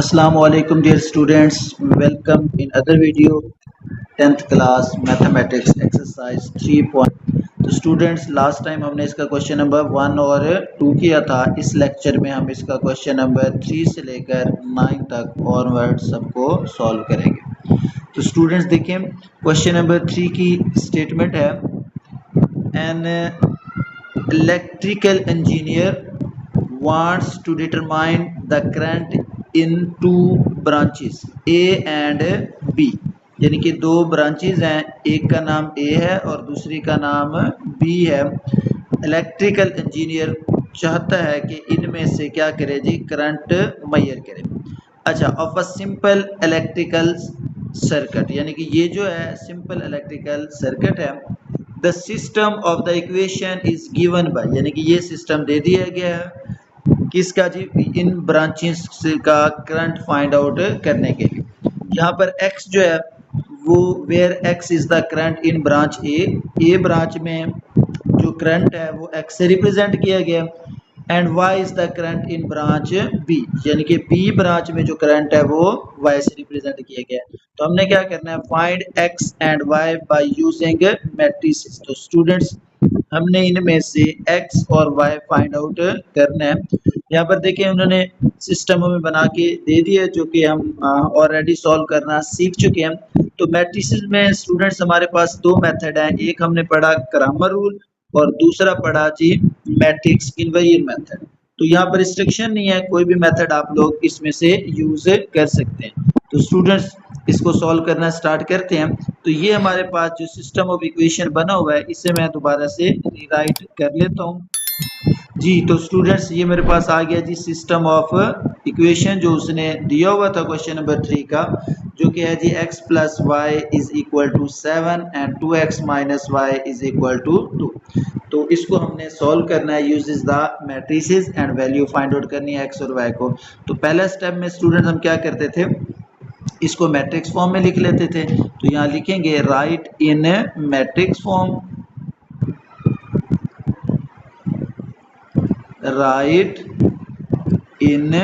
Assalamualaikum dear students, welcome in other video 10th class mathematics exercise 3. तो students last time हमने इसका question number 1 और 2 किया था। इस लेक्चर में हम इसका क्वेश्चन नंबर 3 से लेकर 9 तक ऑनवर्ड सबको सॉल्व करेंगे। तो स्टूडेंट्स देखें, क्वेश्चन नंबर 3 की स्टेटमेंट है, an electrical engineer wants to determine the current in two branches A and B, यानी कि दो ब्रांचेज हैं, एक का नाम A है और दूसरी का नाम B है। इलेक्ट्रिकल इंजीनियर चाहता है कि इनमें से क्या करे जी, करंट मेजर करे। अच्छा, of a simple electrical circuit, यानी कि ये जो है सिंपल इलेक्ट्रिकल सर्किट है। The system of the equation is given by, यानी कि ये सिस्टम दे दिया गया है किसका जी, इन ब्रांचेस का करंट फाइंड आउट करने के लिए। यहाँ पर x जो है वो where x is the current in branch A branch में जो करंट है वो x से रिप्रेजेंट किया गया, and y is the current in branch b, यानी कि b ब्रांच में जो करंट है वो y से रिप्रेजेंट किया गया। तो हमने क्या करना है, find x and y by using matrices. तो स्टूडेंट्स हमने इनमें से x और y फाइंड आउट करना है। यहाँ पर देखिए उन्होंने सिस्टम हमें बना के दे दिया जो कि हम ऑलरेडी सॉल्व करना सीख चुके हैं। तो मैट्रिसेस में स्टूडेंट्स हमारे पास दो मेथड हैं, एक हमने पढ़ा क्रैमर रूल और दूसरा पढ़ा जी मैट्रिक्स इनवर्जन मेथड। तो यहाँ पर रिस्ट्रिक्शन नहीं है, कोई भी मेथड आप लोग इसमें से यूज कर सकते हैं। तो स्टूडेंट्स इसको सॉल्व करना स्टार्ट करते हैं। तो ये हमारे पास जो सिस्टम ऑफ इक्वेशन बना हुआ है इसे मैं दोबारा से रीराइट कर लेता हूँ जी। तो स्टूडेंट्स ये मेरे पास आ गया जी सिस्टम ऑफ इक्वेशन जो उसने दिया हुआ था क्वेश्चन नंबर 3 का, जो कि है जी x plus Y is equal to 7 and 2x minus Y is equal to 2। तो इसको हमने सॉल्व करना है uses the matrices and value find out करनी है x और y को। तो पहला स्टेप में स्टूडेंट्स हम क्या करते थे, इसको मैट्रिक्स फॉर्म में लिख लेते थे। तो यहाँ लिखेंगे right in matrix form, right in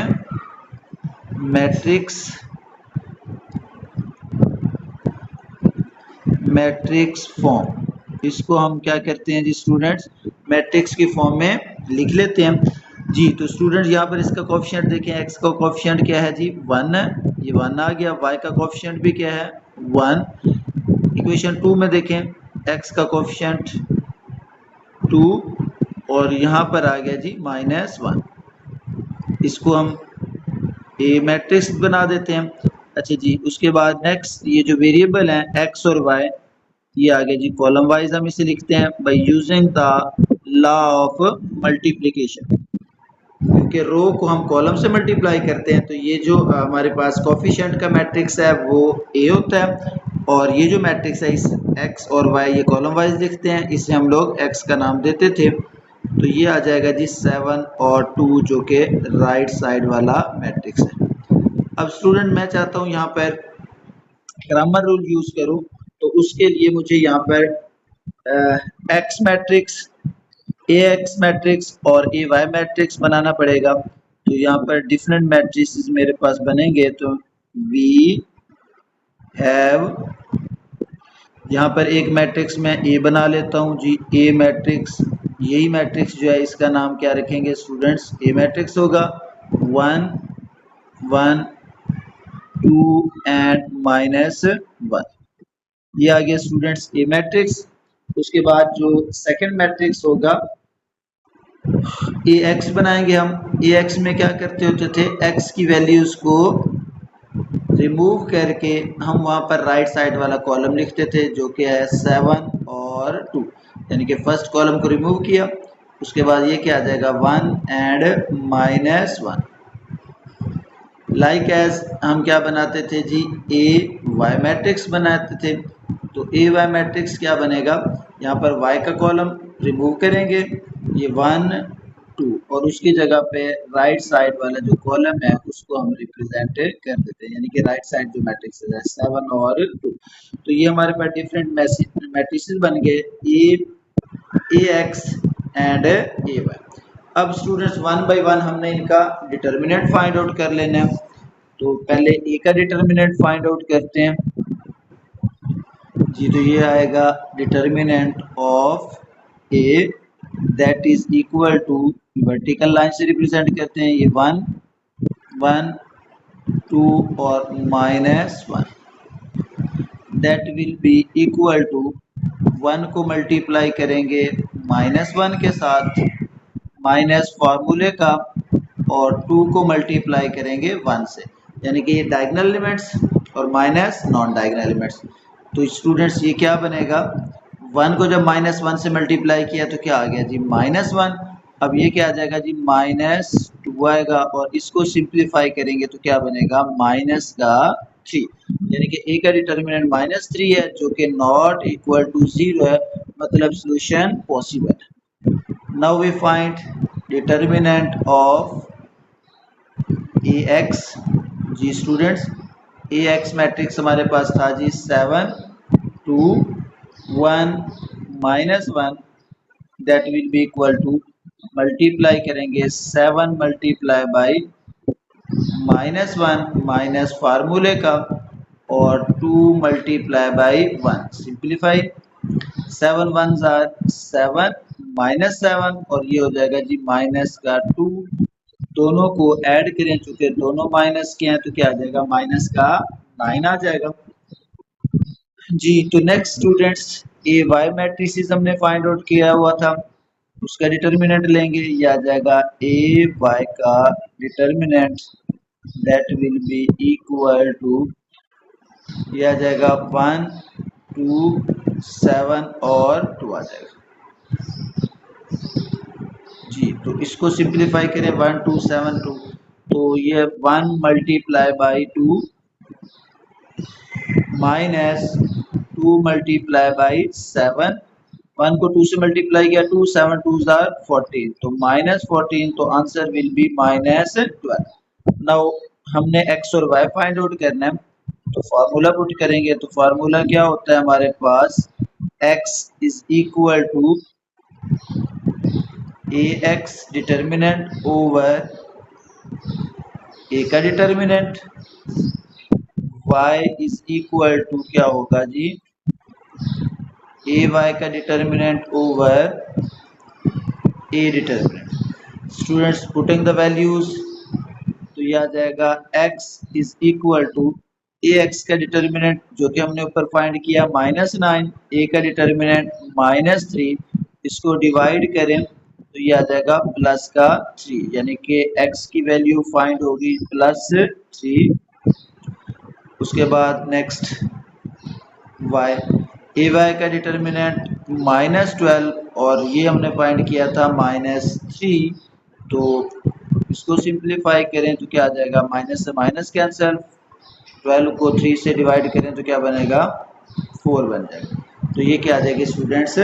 matrix form. इसको हम क्या करते हैं जी स्टूडेंट्स, मैट्रिक्स की फॉर्म में लिख लेते हैं जी। तो स्टूडेंट्स यहाँ पर इसका कोएफिशिएंट देखें, x का कोएफिशिएंट क्या है जी 1, ये 1 आ गया। y का कोएफिशिएंट भी क्या है 1। इक्वेशन 2 में देखें x का कोएफिशिएंट 2 और यहाँ पर आ गया जी -1। इसको हम ए मैट्रिक्स बना देते हैं। अच्छा जी, उसके बाद नेक्स्ट ये जो वेरिएबल हैं x और y, ये आ गया जी कॉलम वाइज हम इसे लिखते हैं bye using the law of multiplication, क्योंकि रो को हम कॉलम से मल्टीप्लाई करते हैं। तो ये जो हमारे पास कोएफिशिएंट का मैट्रिक्स है वो a होता है, और ये जो मैट्रिक्स है इस x और y ये कॉलम वाइज लिखते हैं, इसे हम लोग x का नाम देते थे। तो ये आ जाएगा जी 7 और 2 जो कि राइट साइड वाला मैट्रिक्स है। अब स्टूडेंट मैं चाहता हूँ यहाँ पर क्रैमर रूल यूज करूँ, तो उसके लिए मुझे यहाँ पर x मैट्रिक्स, ax मैट्रिक्स और ay मैट्रिक्स बनाना पड़ेगा। तो यहाँ पर डिफरेंट मैट्रिसेस मेरे पास बनेंगे। तो वी हैव, यहाँ पर एक मैट्रिक्स में a बना लेता हूँ जी, a मैट्रिक्स। यही मैट्रिक्स जो है इसका नाम क्या रखेंगे स्टूडेंट्स, a मैट्रिक्स होगा। 1 1 2 एंड -1, ये आ गया स्टूडेंट्स a मैट्रिक्स। उसके बाद जो सेकंड मैट्रिक्स होगा ax बनाएंगे हम। ax में क्या करते होते थे, x की वैल्यूज को रिमूव करके हम वहां पर राइट साइड वाला कॉलम लिखते थे जो कि है 7 और 2, यानी कि फर्स्ट कॉलम को रिमूव किया, उसके बाद ये क्या आ जाएगा 1 एंड -1। लाइक एज हम क्या बनाते थे जी, ए वाई मैट्रिक्स बनाते थे। तो ए वाई मैट्रिक्स क्या बनेगा, यहाँ पर y का कॉलम रिमूव करेंगे, ये 1 2, और उसकी जगह पे राइट साइड वाला जो कॉलम है उसको हम रिप्रेजेंट कर देते हैं, यानी कि राइट साइड जो मैट्रिक्स है 7 और 2। तो ये हमारे पास डिफरेंट मैट्रिसेस बन गए, ए एक्स एंड ए वाई। अब स्टूडेंट्स 1 बाय 1 हमने इनका डिटर्मिनेंट फाइंड आउट कर लेना है। तो पहले ए का डिटर्मिनेंट फाइंड आउट करते हैं जी। तो ये आएगा determinant of A that is equal to, vertical line से रिप्रेजेंट करते हैं, ये 1 1 2 और -1, that will be equal to 1 को मल्टीप्लाई करेंगे -1 के साथ माइनस फार्मूले का, और 2 को मल्टीप्लाई करेंगे 1 से, यानी कि ये डायगोनल एलिमेंट्स और माइनस नॉन डायगोनल एलिमेंट्स। तो स्टूडेंट्स ये क्या बनेगा, 1 को जब -1 से मल्टीप्लाई किया तो क्या आ गया जी -1। अब ये क्या आ जाएगा जी -2 आएगा, और इसको सिंप्लीफाई करेंगे तो क्या बनेगा -3, यानी कि ए का डिटर्मिनेंट -3 है जो कि नॉट इक्वल टू 0 है, मतलब सॉल्यूशन पॉसिबल है। Now we find determinant of ax जी। स्टूडेंट्स ax मैट्रिक्स हमारे पास था जी 7 2 1 -1, that will be equal to, multiply करेंगे 7 मल्टीप्लाई बाई -1 माइनस फार्मूले का, और 2 मल्टीप्लाई बाई 1, सिंप्लीफाई, 7 1 7 -7, और ये हो जाएगा जी माइनस का 2, दोनों को ऐड करें, चूंकि दोनों माइनस के हैं तो क्या आ जाएगा माइनस का 9 आ जाएगा जी। तो next students A Y matrices हमने फाइंड आउट किया हुआ था, उसका डिटर्मिनेंट लेंगे, ये आ जाएगा ए वाई का determinant that will be equal to, ये आ जाएगा 1 2 7 और 2 आ जाएगा जी। तो इसको सिंप्लीफाई करें 1 2 7 2, तो ये 1 multiply by 2 minus 2 multiply by 7, 1 को 2 से मल्टीप्लाई किया 2 7 2 14, तो -14, तो आंसर विल बी -12। नाउ हमने x और y फाइंड आउट करना है, तो फार्मूला पुट करेंगे, तो फार्मूला क्या होता है हमारे पास, x is equal to ax determinant over a का determinant, y is equal to क्या होगा जी ए वाई का determinant over A determinant. Students putting the values, तो ये आ जाएगा x is equal to A X का डिटर्मिनेंट जो कि हमने ऊपर फाइंड किया -9, ए का डिटर्मिनेंट -3, इसको डिवाइड करें तो ये आ जाएगा प्लस का 3, यानी कि x की वैल्यू फाइंड होगी +3। उसके बाद नेक्स्ट y, ए वाई का डिटर्मिनेंट -12, और ये हमने फाइंड किया था -3, तो इसको सिंप्लीफाई करें तो क्या आ जाएगा, माइनस से माइनस कैंसिल, 12 को 3 से डिवाइड करें तो क्या बनेगा 4 बन जाएगा। तो ये क्या आ जाएगी स्टूडेंट्स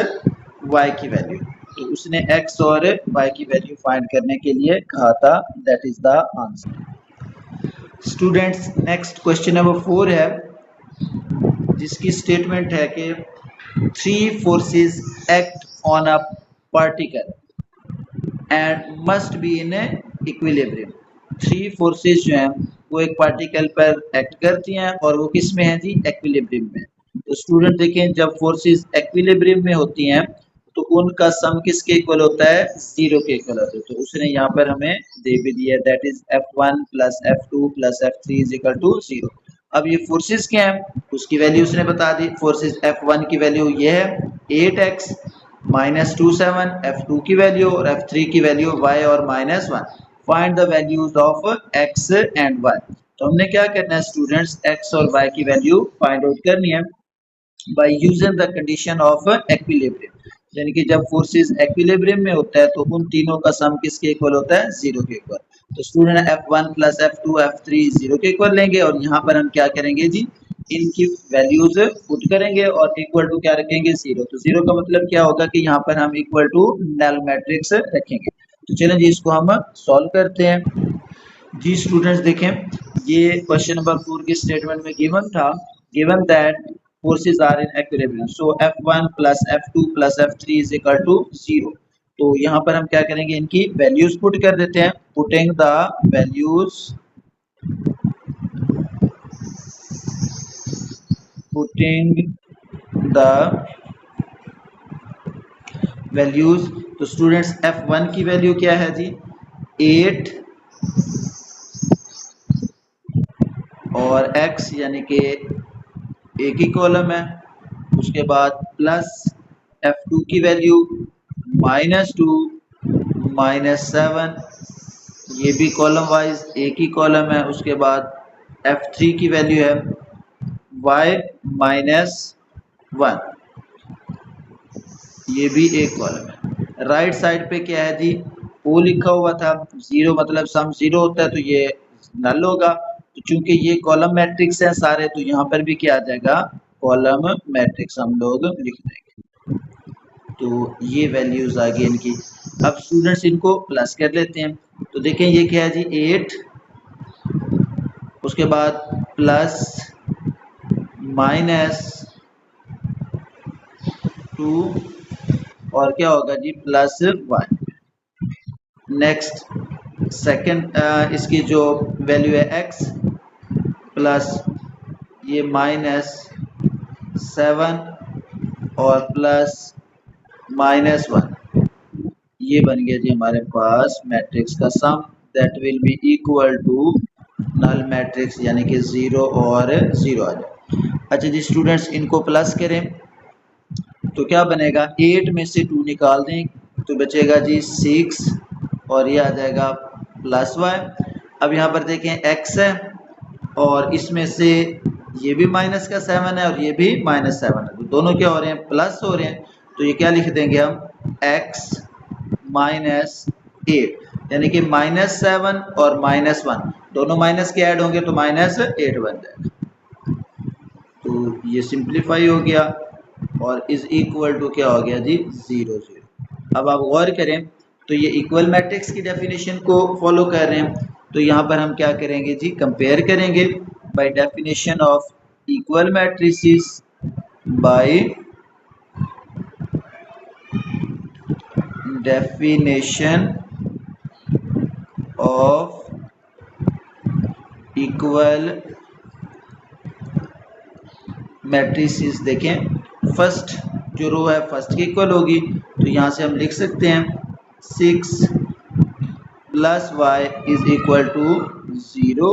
y की वैल्यू। तो उसने x और y की वैल्यू फाइंड करने के लिए कहा था, that is the answer. Students next question number 4 है, जिसकी स्टेटमेंट है कि 3 forces act on a particle and must be in equilibrium. 3 forces जो हैं वो एक पार्टिकल पर एक्ट करती हैं, और वो किस में है जी, एक्विलिब्रियम में। तो स्टूडेंट देखें, जब फोर्सेस एक्विलिब्रियम में होती हैं तो उनका सम किसके इक्वल होता है, 0 के इक्वल होता है। तो उसने यहाँ पर हमें दे भी दिया, that is F1 plus F2 plus F3 is equal to 0। अब ये फोर्सेस क्या है उसकी वैल्यू उसने बता दी। फोर्सेस F1 की वैल्यू ये है 8x -27, F2 की वैल्यू और F3 की वैल्यू y और -1। Find the values of x and y। तो हमने क्या करना है स्टूडेंट्स, x और y की वैल्यू फाइंड आउट करनी है bye using the condition of equilibrium, यानी कि जब फोर्सेस एक्विलिब्रियम में होता है तो उन तीनों का सम किसके इक्वल होता है, 0 के इक्वल। तो student F1 plus F2 F3 0 के इक्वल लेंगे, और यहाँ पर हम क्या करेंगे जी, इनकी वैल्यूज पुट करेंगे और इक्वल टू क्या रखेंगे, 0। तो 0 का मतलब क्या होगा कि यहाँ पर हम इक्वल टू नल मैट्रिक्स रखेंगे। तो चलें जी इसको हम सॉल्व करते हैं जी। स्टूडेंट्स देखें, ये क्वेश्चन नंबर 4 की स्टेटमेंट में गिवन था, given that forces are in equilibrium, so F1 plus F2 plus F3 is equal to 0। तो यहाँ पर हम क्या करेंगे, इनकी वैल्यूज पुट कर देते हैं, putting the values putting the values. तो स्टूडेंट्स F1 की वैल्यू क्या है जी 8 और x यानी कि एक ही कॉलम है। उसके बाद प्लस F2 की वैल्यू -2 -7 ये भी कॉलम वाइज एक ही कॉलम है। उसके बाद F3 की वैल्यू है y-1 ये भी एक कॉलम है। राइट साइड पे क्या है जी ओ लिखा हुआ था 0 मतलब सम 0 होता है तो ये नल होगा। तो चूंकि ये कॉलम मैट्रिक्स है सारे तो यहाँ पर भी क्या आ जाएगा कॉलम मैट्रिक्स हम लोग लिख देंगे। तो ये वैल्यूज आ गई इनकी। अब स्टूडेंट्स इनको प्लस कर लेते हैं। तो देखें ये क्या है जी 8 उसके बाद प्लस -2 और क्या होगा जी +1। नेक्स्ट सेकंड इसकी जो वैल्यू है x प्लस ये -7 और प्लस -1 ये बन गया जी हमारे पास मैट्रिक्स का sum that will be equal to null matrix यानी कि 0 और 0 आ जाए। अच्छा जी स्टूडेंट्स इनको प्लस करें तो क्या बनेगा 8 में से 2 निकाल दें तो बचेगा जी 6 और ये आ जाएगा +y। अब यहाँ पर देखें x है और इसमें से ये भी -7 है और ये भी -7 है तो दोनों क्या हो रहे हैं प्लस हो रहे हैं। तो ये क्या लिख देंगे हम x -8 यानी कि -7 और -1 दोनों माइनस के ऐड होंगे तो -8 बन जाएगा। तो ये सिंप्लीफाई हो गया और इज इक्वल टू क्या हो गया जी 0 0। अब आप गौर करें तो ये इक्वल मैट्रिक्स की डेफिनेशन को फॉलो कर रहे हैं। तो यहाँ पर हम क्या करेंगे जी कंपेयर करेंगे by definition of equal matrices by definition of equal matrices. देखें फर्स्ट जो रो है फर्स्ट की इक्वल होगी तो यहाँ से हम लिख सकते हैं 6 + y is equal to 0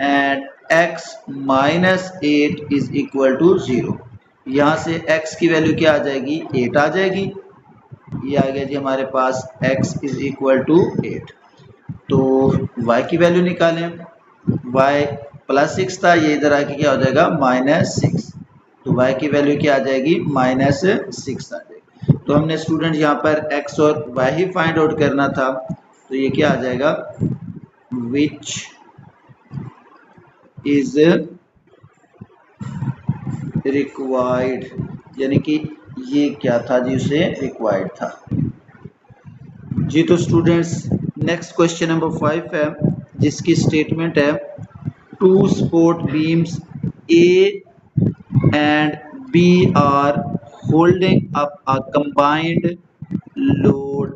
and x -8 is equal to 0। यहाँ से x की वैल्यू क्या आ जाएगी 8 आ जाएगी। ये आ गया जी हमारे पास x इज इक्वल टू 8। तो y की वैल्यू निकालें y +6 था ये इधर आके क्या हो जाएगा -6 तो y की वैल्यू क्या आ जाएगी -6 आ जाएगी। तो हमने स्टूडेंट यहाँ पर x और y ही फाइंड आउट करना था तो ये क्या आ जाएगा विच इज रिक्वायर्ड यानी कि ये क्या था जी उसे रिक्वायर्ड था जी। तो स्टूडेंट्स नेक्स्ट क्वेश्चन नंबर 5 है जिसकी स्टेटमेंट है 2 support beams A and B are holding up a combined load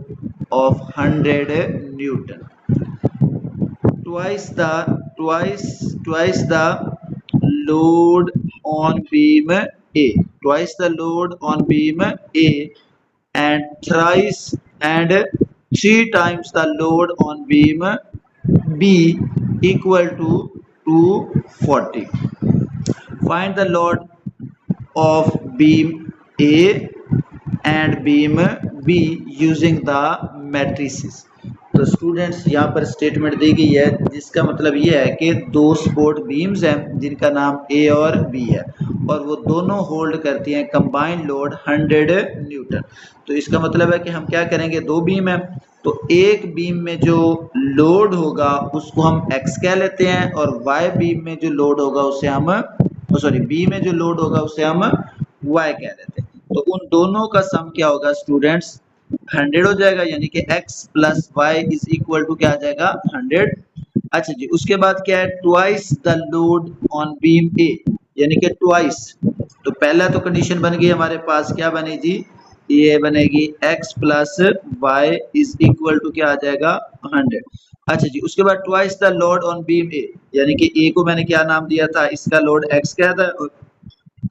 of 100 Newton. Twice the load on beam A. Twice the load on beam A and three times the load on beam B equal to 240. Find the load of beam A and beam B using the matrices. तो students यहाँ पर statement दी गई है जिसका मतलब ये है कि 2 सपोर्ट बीम्स हैं जिनका नाम A और B है और वो दोनों होल्ड करती हैं कंबाइंड लोड 100 न्यूटन। तो इसका मतलब है कि हम क्या करेंगे 2 बीम है तो एक बीम में जो लोड होगा उसको हम x कह लेते हैं और y बीम में जो लोड होगा उसे हम B में जो लोड होगा उसे हम y कह लेते हैं। तो उन दोनों का सम क्या होगा स्टूडेंट्स 100 हो जाएगा यानी कि x + y is equal to क्या आ जाएगा 100। अच्छा जी उसके बाद क्या है twice the load on beam A यानी कि ट्वाइस। तो पहला तो कंडीशन बन गई हमारे पास क्या बनी जी ये बनेगी x + y is equal to क्या आ जाएगा 100। अच्छा जी उसके बाद twice the load on beam A यानी कि A को मैंने क्या नाम दिया था इसका लोड x कहा था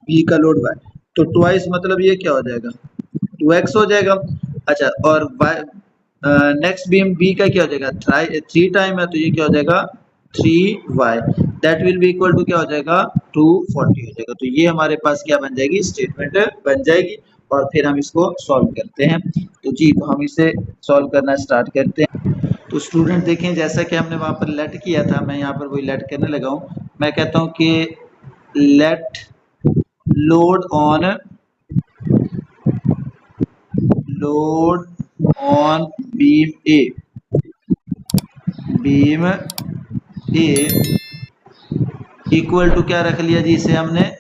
बी का लोड वाई, तो ट्वाइस मतलब ये क्या हो जाएगा, 2x हो जाएगा। अच्छा, और वाई नेक्स्ट बीम बी का क्या हो जाएगा, 3 टाइम है, तो ये क्या हो जाएगा 3y, that will be equal to क्या हो जाएगा 240 हो जाएगा। तो ये हमारे पास क्या बन जाएगी, स्टेटमेंट बन जाएगी। और फिर हम इसको सॉल्व करते हैं। तो जी, तो हम इसे सॉल्व करना स्टार्ट करते हैं। तो स्टूडेंट देखें, जैसा कि हमने वहां पर लेट किया था, मैं यहाँ पर वही लेट करने लगा हूँ। मैं कहता हूँ कि let load on load on beam A equal to क्या रख लिया जी, इसे हमने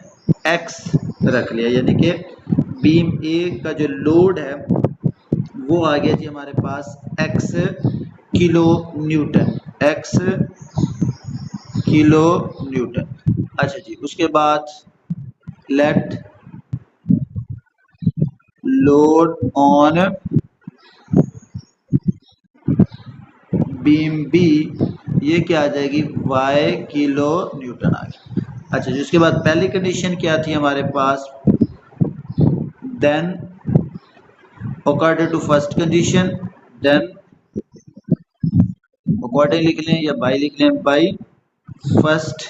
x रख लिया, यानी कि बीम ए का जो लोड है वो आ गया जी हमारे पास x kilo newton, x kilo newton. अच्छा जी, उसके बाद let load on beam B, ये क्या आ जाएगी y किलो न्यूटन आ गई। अच्छा जी, उसके बाद पहली कंडीशन क्या थी हमारे पास, then according to first condition, then according लिख लें या बाई लिख लें, फर्स्ट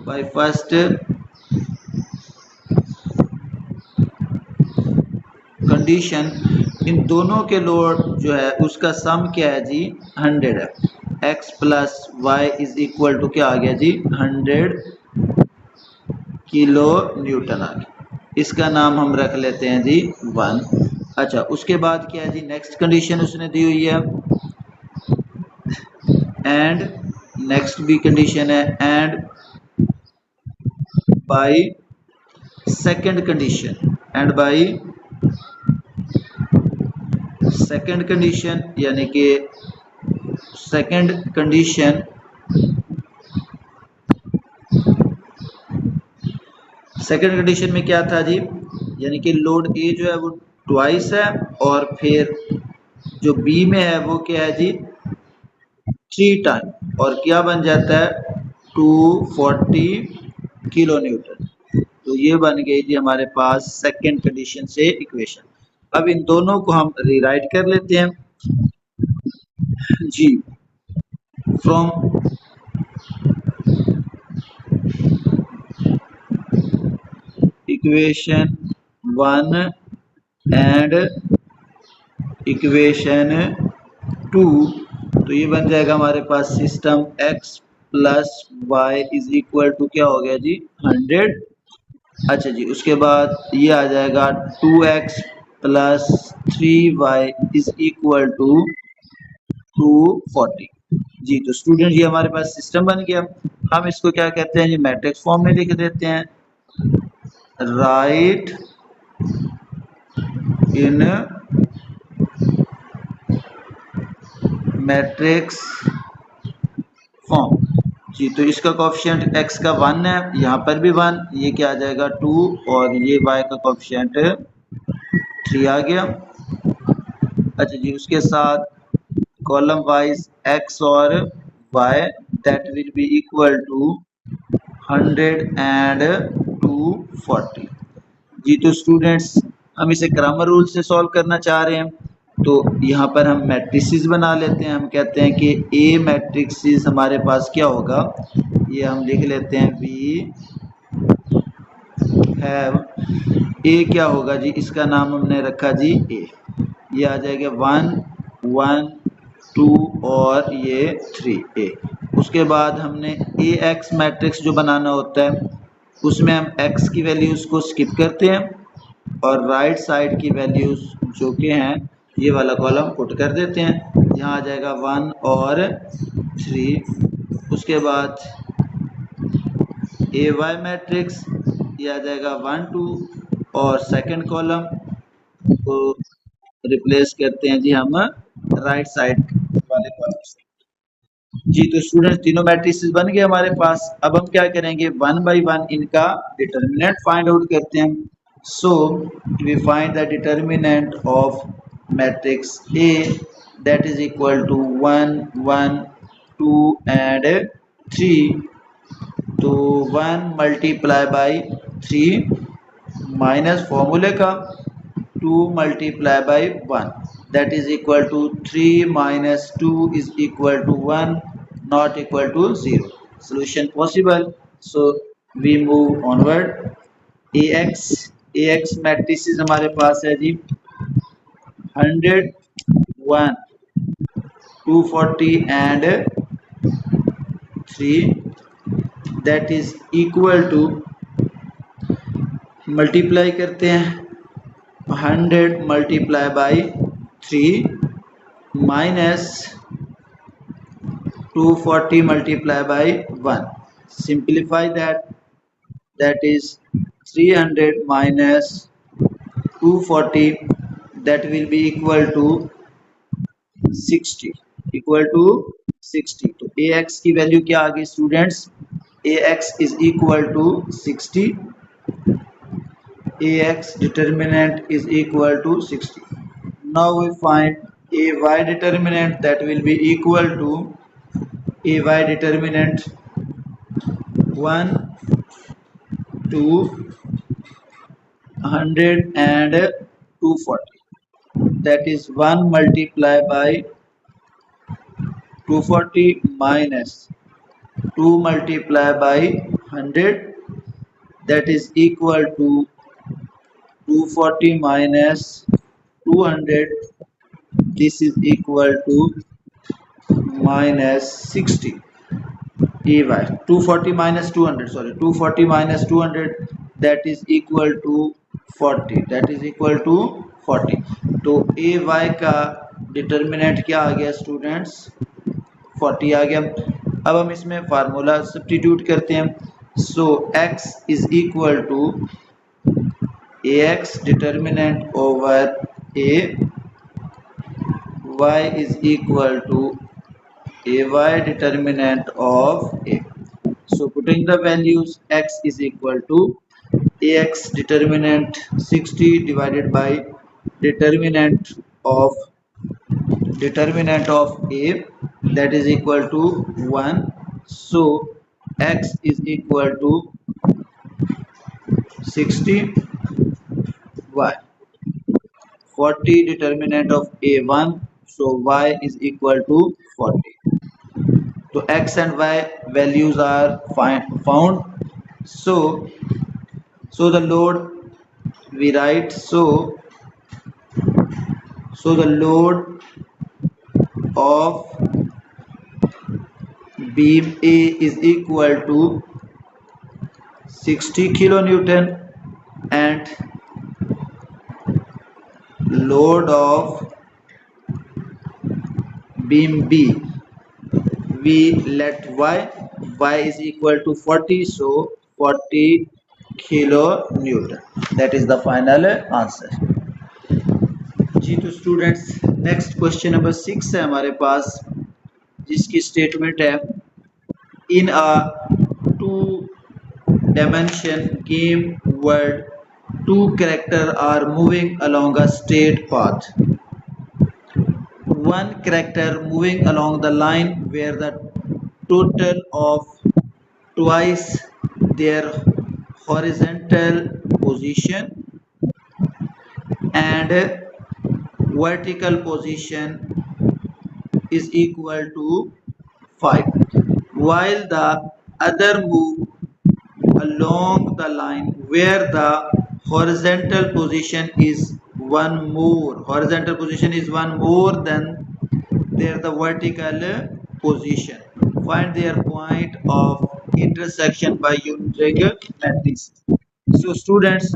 बाई फर्स्ट कंडीशन, इन दोनों के लोड जो है उसका सम क्या है जी 100 है, x plus Y is equal to क्या आ गया जी 100 किलो न्यूटन आ गया। इसका नाम हम रख लेते हैं जी 1। अच्छा, उसके बाद क्या है जी, नेक्स्ट कंडीशन उसने दी हुई है एंड, नेक्स्ट भी कंडीशन है and bye second condition, and bye second condition, यानी कि सेकंड कंडीशन, सेकंड कंडीशन में क्या था जी, यानी कि लोड ए जो है वो ट्वाइस है, और फिर जो बी में है वो क्या है जी 3 टाइम, और क्या बन जाता है 240 किलो न्यूटन। तो ये बन गई जी हमारे पास सेकंड कंडीशन से इक्वेशन। अब इन दोनों को हम रीराइट कर लेते हैं जी, फ्रॉम इक्वेशन 1 एंड इक्वेशन 2, तो ये बन जाएगा हमारे पास system x plus Y is equal to क्या हो गया जी 100। अच्छा जी, उसके बाद ये आ जाएगा 2x plus 3y is equal to 240। जी, तो स्टूडेंट ये हमारे पास सिस्टम बन गया। हम इसको क्या कहते हैं जी, मैट्रिक्स फॉर्म में लिख देते हैं, राइट इन मैट्रिक्स फॉर्म। जी, तो इसका कोफिशिएंट x का 1 है, यहाँ पर भी 1, ये क्या आ जाएगा 2, और ये y का कोफिशिएंट 3 आ गया। अच्छा जी, उसके साथ कॉलम वाइज x और y, that will be equal to 100 and 240। जी, तो स्टूडेंट्स हम इसे ग्रामर रूल से सॉल्व करना चाह रहे हैं, तो यहाँ पर हम मैट्रिसेस बना लेते हैं। हम कहते हैं कि ए मैट्रिक्स हमारे पास क्या होगा, ये हम लिख लेते हैं वी हैव ए, क्या होगा जी, इसका नाम हमने रखा जी ए, ये आ जाएगा 1 1 2 और ये 3 ए। उसके बाद हमने ए एक्स मैट्रिक्स जो बनाना होता है उसमें हम x की वैल्यूज को स्किप करते हैं और राइट साइड की वैल्यूज जो कि हैं ये वाला कॉलम पुट कर देते हैं। यहाँ आ जाएगा 1 और 3। उसके बाद ए वाई मैट्रिक्स, ये आ जाएगा 1 2, और सेकंड कॉलम को रिप्लेस करते हैं जी हम राइट साइड वाले कॉलम से। जी, तो स्टूडेंट्स तीनों मैट्रिसेस बन गए हमारे पास। अब हम क्या करेंगे, 1 बाई 1 इनका डिटर्मिनेंट फाइंड आउट करते हैं। So we find the determinant of matrix A, that is equal to 1 1 2 and 3 तो 1 मल्टीप्लाई बाई 3 माइनस फॉर्मूले का 2 multiply by 1 that is equal to 3 minus 2 is equal to 1 not equal to 0. Solution possible. So we move onward. ax matrices हमारे पास है जी 100 1 240 and 3 that is equal to multiply करते हैं 100 multiply by 3 minus 240 multiplied by 1. Simplify that is 300 minus 240 that will be equal to 60 equal to 60. तो ax की value क्या आ गई students ax is equal to 60 ax determinant is equal to 60. Now we find ay determinant that will be equal to ay determinant 1 2 100 and 240 that is 1 multiplied by 240 minus 2 multiplied by 100 that is equal to 240 minus 200 this is equal to minus 60 ay 240 minus 200 sorry 240 minus 200 that is equal to 40 that is equal to 40 तो ay का determinant क्या आ गया students 40 आ गया अब हम इसमें formula substitute करते हैं so x is equal to ax determinant over a y is equal to ay determinant of a. So putting the values x is equal to ax determinant 60 divided by determinant of a that is equal to 1. So x is equal to 60 y 40 determinant of a1 so y is equal to 40. So x and y values are found. So the load we write so the load of beam A is equal to 60 kilonewton and load of beam B we let y is equal to 40 so 40 kilonewton that is the final answer जी तो students next question number 6 है हमारे पास जिसकी statement है इन अ 2 dimension game world 2 characters are moving along a straight path. One character moving along the line where the total of twice their horizontal position and vertical position is equal to 5 while the other move along the line where the horizontal position is one more than their the vertical position. Find their point of intersection by using matrix. So students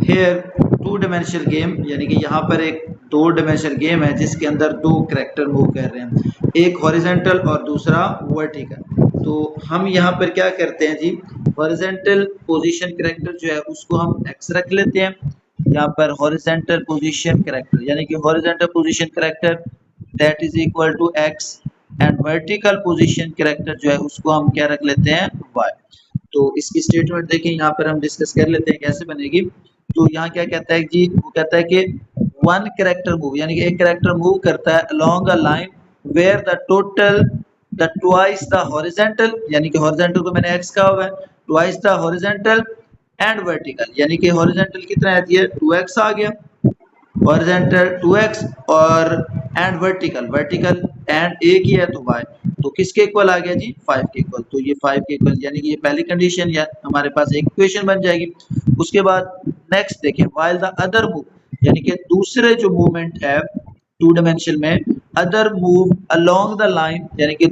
here 2 dimensional game यानी कि यहाँ पर एक 2 dimensional game है जिसके अंदर 2 character move कर रहे हैं एक हॉरिजॉन्टल और दूसरा वर्टिकल तो हम यहाँ पर क्या करते हैं जी हॉरिजॉन्टल पोजीशन कैरेक्टर जो है उसको हम x रख लेते हैं यहाँ पर हॉरिजॉन्टल पोजीशन कैरेक्टर यानी कि horizontal position character that is equal to x and vertical position character जो है उसको हम क्या रख लेते हैं y तो इसकी स्टेटमेंट देखें यहाँ पर हम डिस्कस कर लेते हैं कैसे बनेगी तो यहाँ क्या कहता है जी वो कहता है कि वन कैरेक्टर मूव यानी कि एक कैरेक्टर मूव करता है along a line where the total the twice the horizontal, यानी कि हॉरिजेंटल को मैंने x कहा हुआ है, twice the horizontal and vertical, यानी कि हॉरिजेंटल कितना है, ये 2x आ गया, हॉरिजेंटल 2x और एंड वर्टिकल, वर्टिकल एंड एक ही है तो y, तो किसके इक्वल आ गया जी, 5 के इक्वल, तो ये 5 के इक्वल, यानी कि ये पहली कंडीशन या हमारे पास एक इक्वेशन बन जाएगी। उसके बाद नेक्स्ट देखें, व्हाइल द अदर मूव, यानी कि दूसरे जो मूवमेंट है टू डायमेंशन में, other move along the line, यानी कि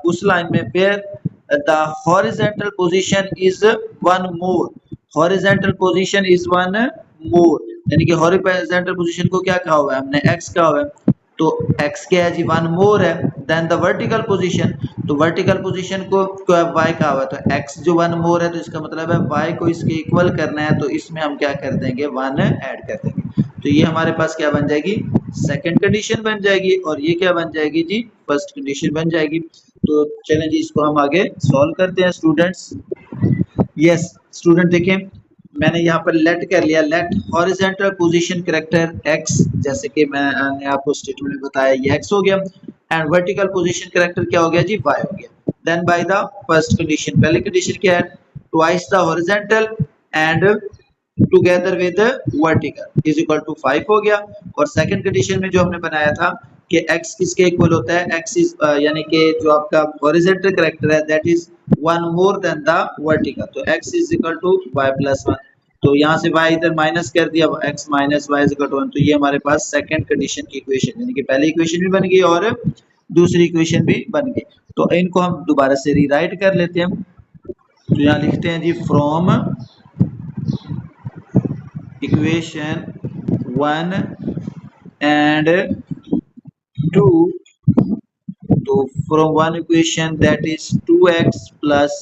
उस लाइन में where the horizontal position is one more, horizontal position is one more, यानी कि हॉरिजेंटल पोजीशन को क्या कहा हुआ है हमने, x कहा हुआ है, तो x क्या है जी, वन मोर है देन द वर्टिकल पोजीशन, तो वर्टिकल पोजीशन को y कहा हुआ है, तो x जो वन मोर है तो इसका मतलब है y को इसके इक्वल करना है, तो इसमें हम क्या कर देंगे, वन ऐड कर देंगे, तो ये हमारे पास क्या बन जाएगी, सेकंड कंडीशन बन जाएगी, और ये क्या बन जाएगी जी, फर्स्ट कंडीशन बन जाएगी। तो चलें जी, इसको हम आगे सॉल्व करते हैं स्टूडेंट्स। यस स्टूडेंट देखें, मैंने यहाँ पर लेट कर लिया, let horizontal position character x, जैसे कि मैंने आपको स्टेटमेंट में बताया ये x हो गया, एंड वर्टिकल पोजीशन कैरेक्टर क्या हो गया जी, y हो गया। Then by the first condition, पहली कंडीशन क्या है, twice the horizontal and together with vertical is equal to 5 हो गया, और सेकंड कंडीशन में जो हमने बनाया था कि x किसके इक्वल होता है, x इज यानी कि जो आपका हॉरिजॉन्टल कैरेक्टर है that is one more than the vertical, तो x is equal to y plus 1, तो यहाँ से y इधर माइनस कर दिया, x minus y is equal to 1, तो ये हमारे पास सेकंड कंडीशन की इक्वेशन, यानी कि पहली इक्वेशन भी बन गई और दूसरी इक्वेशन भी बन गई। तो इनको हम दोबारा से रीराइट कर लेते हैं, तो यहाँ लिखते हैं जी फ्रॉम equation 1 and 2, तो from one equation that is 2x plus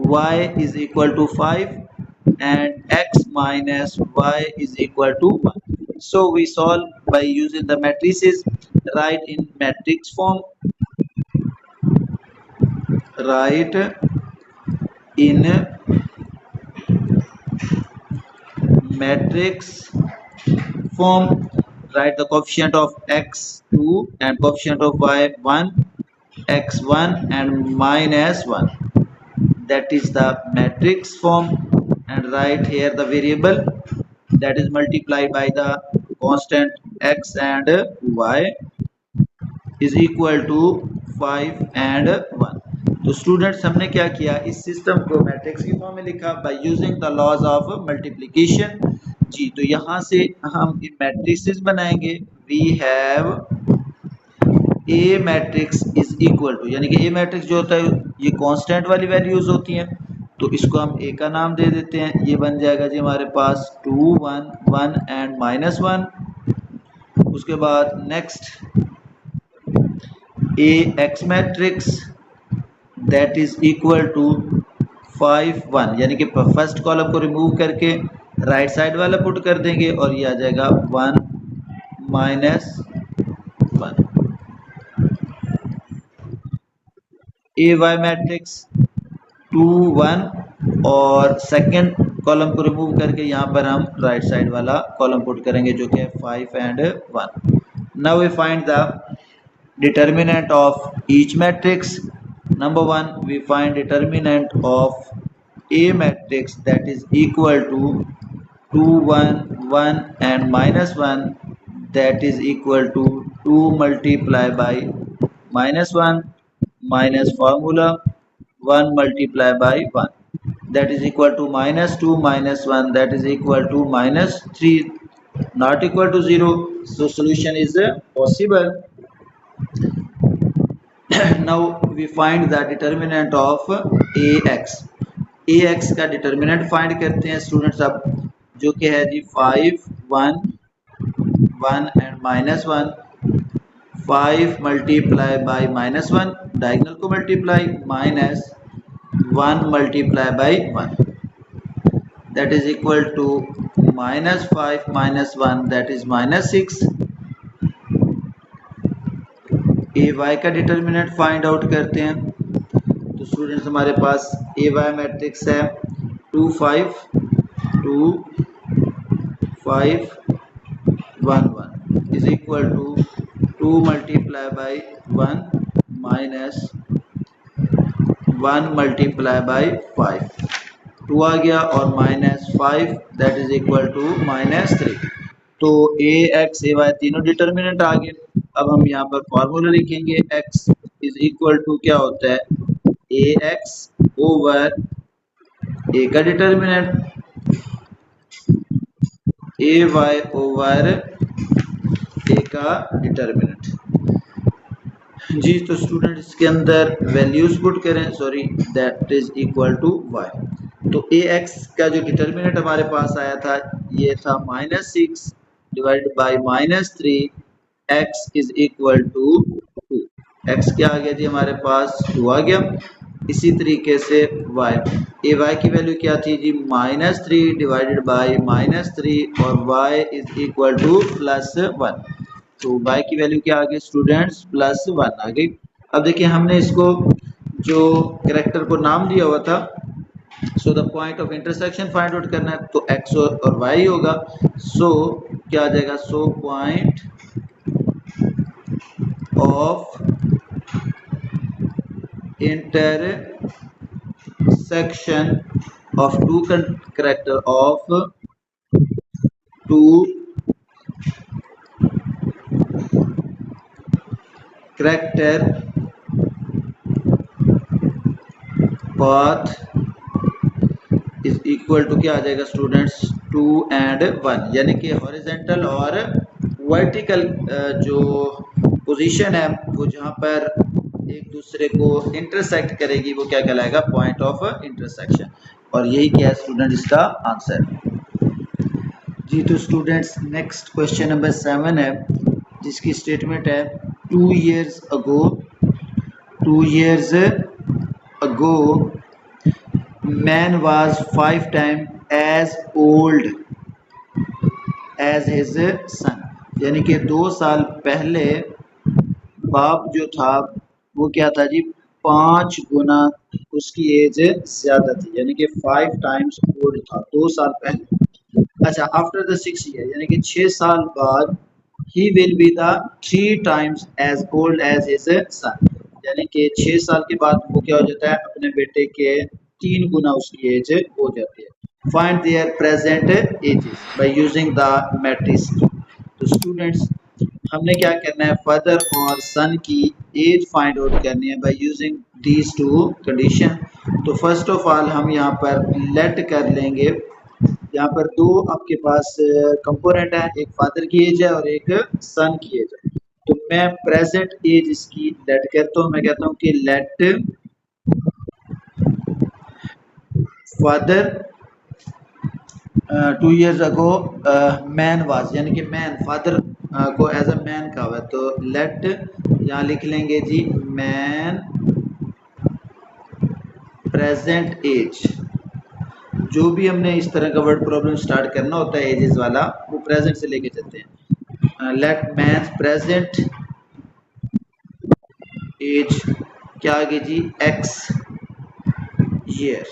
y is equal to 5 and x minus y is equal to 1. So we solve by using the matrices, write in matrix form, write in matrix form, write the coefficient of x 2 and coefficient of y 1, x 1 and minus 1, that is the matrix form, and write here the variable that is multiplied by the constant x and y is equal to 5 and 1. तो students हमने क्या किया, इस system को matrix की form में लिखा by using the laws of multiplication जी। तो यहाँ से हम मैट्रिक्स बनाएंगे, we have a matrix is equal to, यानी कि ए मैट्रिक्स जो होता है ये कांस्टेंट वाली वैल्यूज होती हैं, तो इसको हम ए का नाम दे देते हैं, ये बन जाएगा जी हमारे पास 2 1 1 एंड माइनस 1। उसके बाद next A X matrix that is equal to 5 1, यानी कि फर्स्ट कॉलम को रिमूव करके राइट साइड वाला पुट कर देंगे और ये आ जाएगा 1 माइनस 1। ए वाई मैट्रिक्स 2 1 और सेकंड कॉलम को रिमूव करके यहाँ पर हम राइट साइड वाला कॉलम पुट करेंगे जो कि है 5 and 1। Now we find the determinant of each matrix. Number 1 we find determinant of A matrix that is equal to 2 1 1 and minus 1, that is equal to 2 multiplied by minus 1 minus formula 1 multiplied by 1, that is equal to minus 2 minus 1, that is equal to minus 3, not equal to 0, so solution is possible। now we find the determinant of ax। ax का determinant find करते हैं students अब, जो कि है जी 5 1 1 and minus 1, 5 multiply by minus 1 diagonal को multiply minus 1 multiply by 1, that is equal to minus 5 minus 1, that is minus 6। A Y का डिटर्मिनेंट फाइंड आउट करते हैं, तो स्टूडेंट्स हमारे पास ए वाई मैट्रिक्स है 2 5 2 5 1 1 is equal to 2 multiply by 1 minus 1 multiply by 5, 2 आ गया और minus 5 that is equal to -3। तो ए एक्स ए वाई तीनों डिटर्मिनेंट आ गए। अब हम यहाँ पर फॉर्मूला लिखेंगे, एक्स इज इक्वल टू क्या होता है, ए एक्स ओवर ए का determinant A Y over A का डिटर्मिनेंट। जी तो स्टूडेंट इसके अंदर वैल्यूज पुट करें, sorry that is equal to Y. तो ए एक्स का जो डिटर्मिनेंट हमारे पास आया था ये था -6 divided by -3, X is equal to 2। X क्या आ गया जी हमारे पास 2 आ गया। इसी तरीके से y, ए वाई की वैल्यू क्या थी जी -3 डिवाइडेड बाई -3 और y इज इक्वल टू +1। तो y की वैल्यू क्या आ गई स्टूडेंट्स +1 आ गई। अब देखिए हमने इसको जो कैरेक्टर को नाम दिया हुआ था, so the point of intersection find out करना है तो x और y होगा। सो क्या आ जाएगा, so point of intersection of two character of two character path is equal to क्या आ जाएगा स्टूडेंट्स 2 and 1, यानी कि हॉरिजॉन्टल और वर्टिकल जो पोजीशन है वो जहां पर एक दूसरे को इंटरसेक्ट करेगी वो क्या कहलाएगा, पॉइंट ऑफ इंटरसेक्शन। और यही क्या है स्टूडेंट इसका आंसर। जी तो स्टूडेंट्स नेक्स्ट क्वेश्चन नंबर 7 है जिसकी स्टेटमेंट है 2 years ago man was 5 times as old as his son, यानी कि 2 साल पहले बाप जो था वो क्या था जी 5 गुना उसकी एज ज्यादा थी, यानी कि 5 times ओल्ड था 2 साल पहले। अच्छा आफ्टर द 6 year यानी कि 6 साल बाद he will be the 3 times as old as his son, यानी कि 6 साल के बाद वो क्या हो जाता है अपने बेटे के 3 गुना उसकी एज हो जाती है। Find there present ages bye using the matrix. तो स्टूडेंट्स हमने क्या करना है, फादर और सन की एज फाइंड आउट करनी है by using these two condition. तो फर्स्ट ऑफ ऑल हम यहाँ पर लेट कर लेंगे, यहाँ पर दो आपके पास कंपोनेंट है, एक फादर की एज है और एक सन की एज है। तो मैं प्रेजेंट एज इसकी लेट करता हूँ, मैं कहता हूँ कि let father 2 years ago man was, यानी कि मैन फादर को एज अ मैन कहा हुआ है, तो लेट यहाँ लिख लेंगे जी मैन प्रेजेंट एज। जो भी हमने इस तरह का वर्ड प्रॉब्लम स्टार्ट करना होता है एजेस वाला वो प्रेजेंट से लेके चलते हैं। लेट मैन प्रेजेंट एज क्या आगे जी x year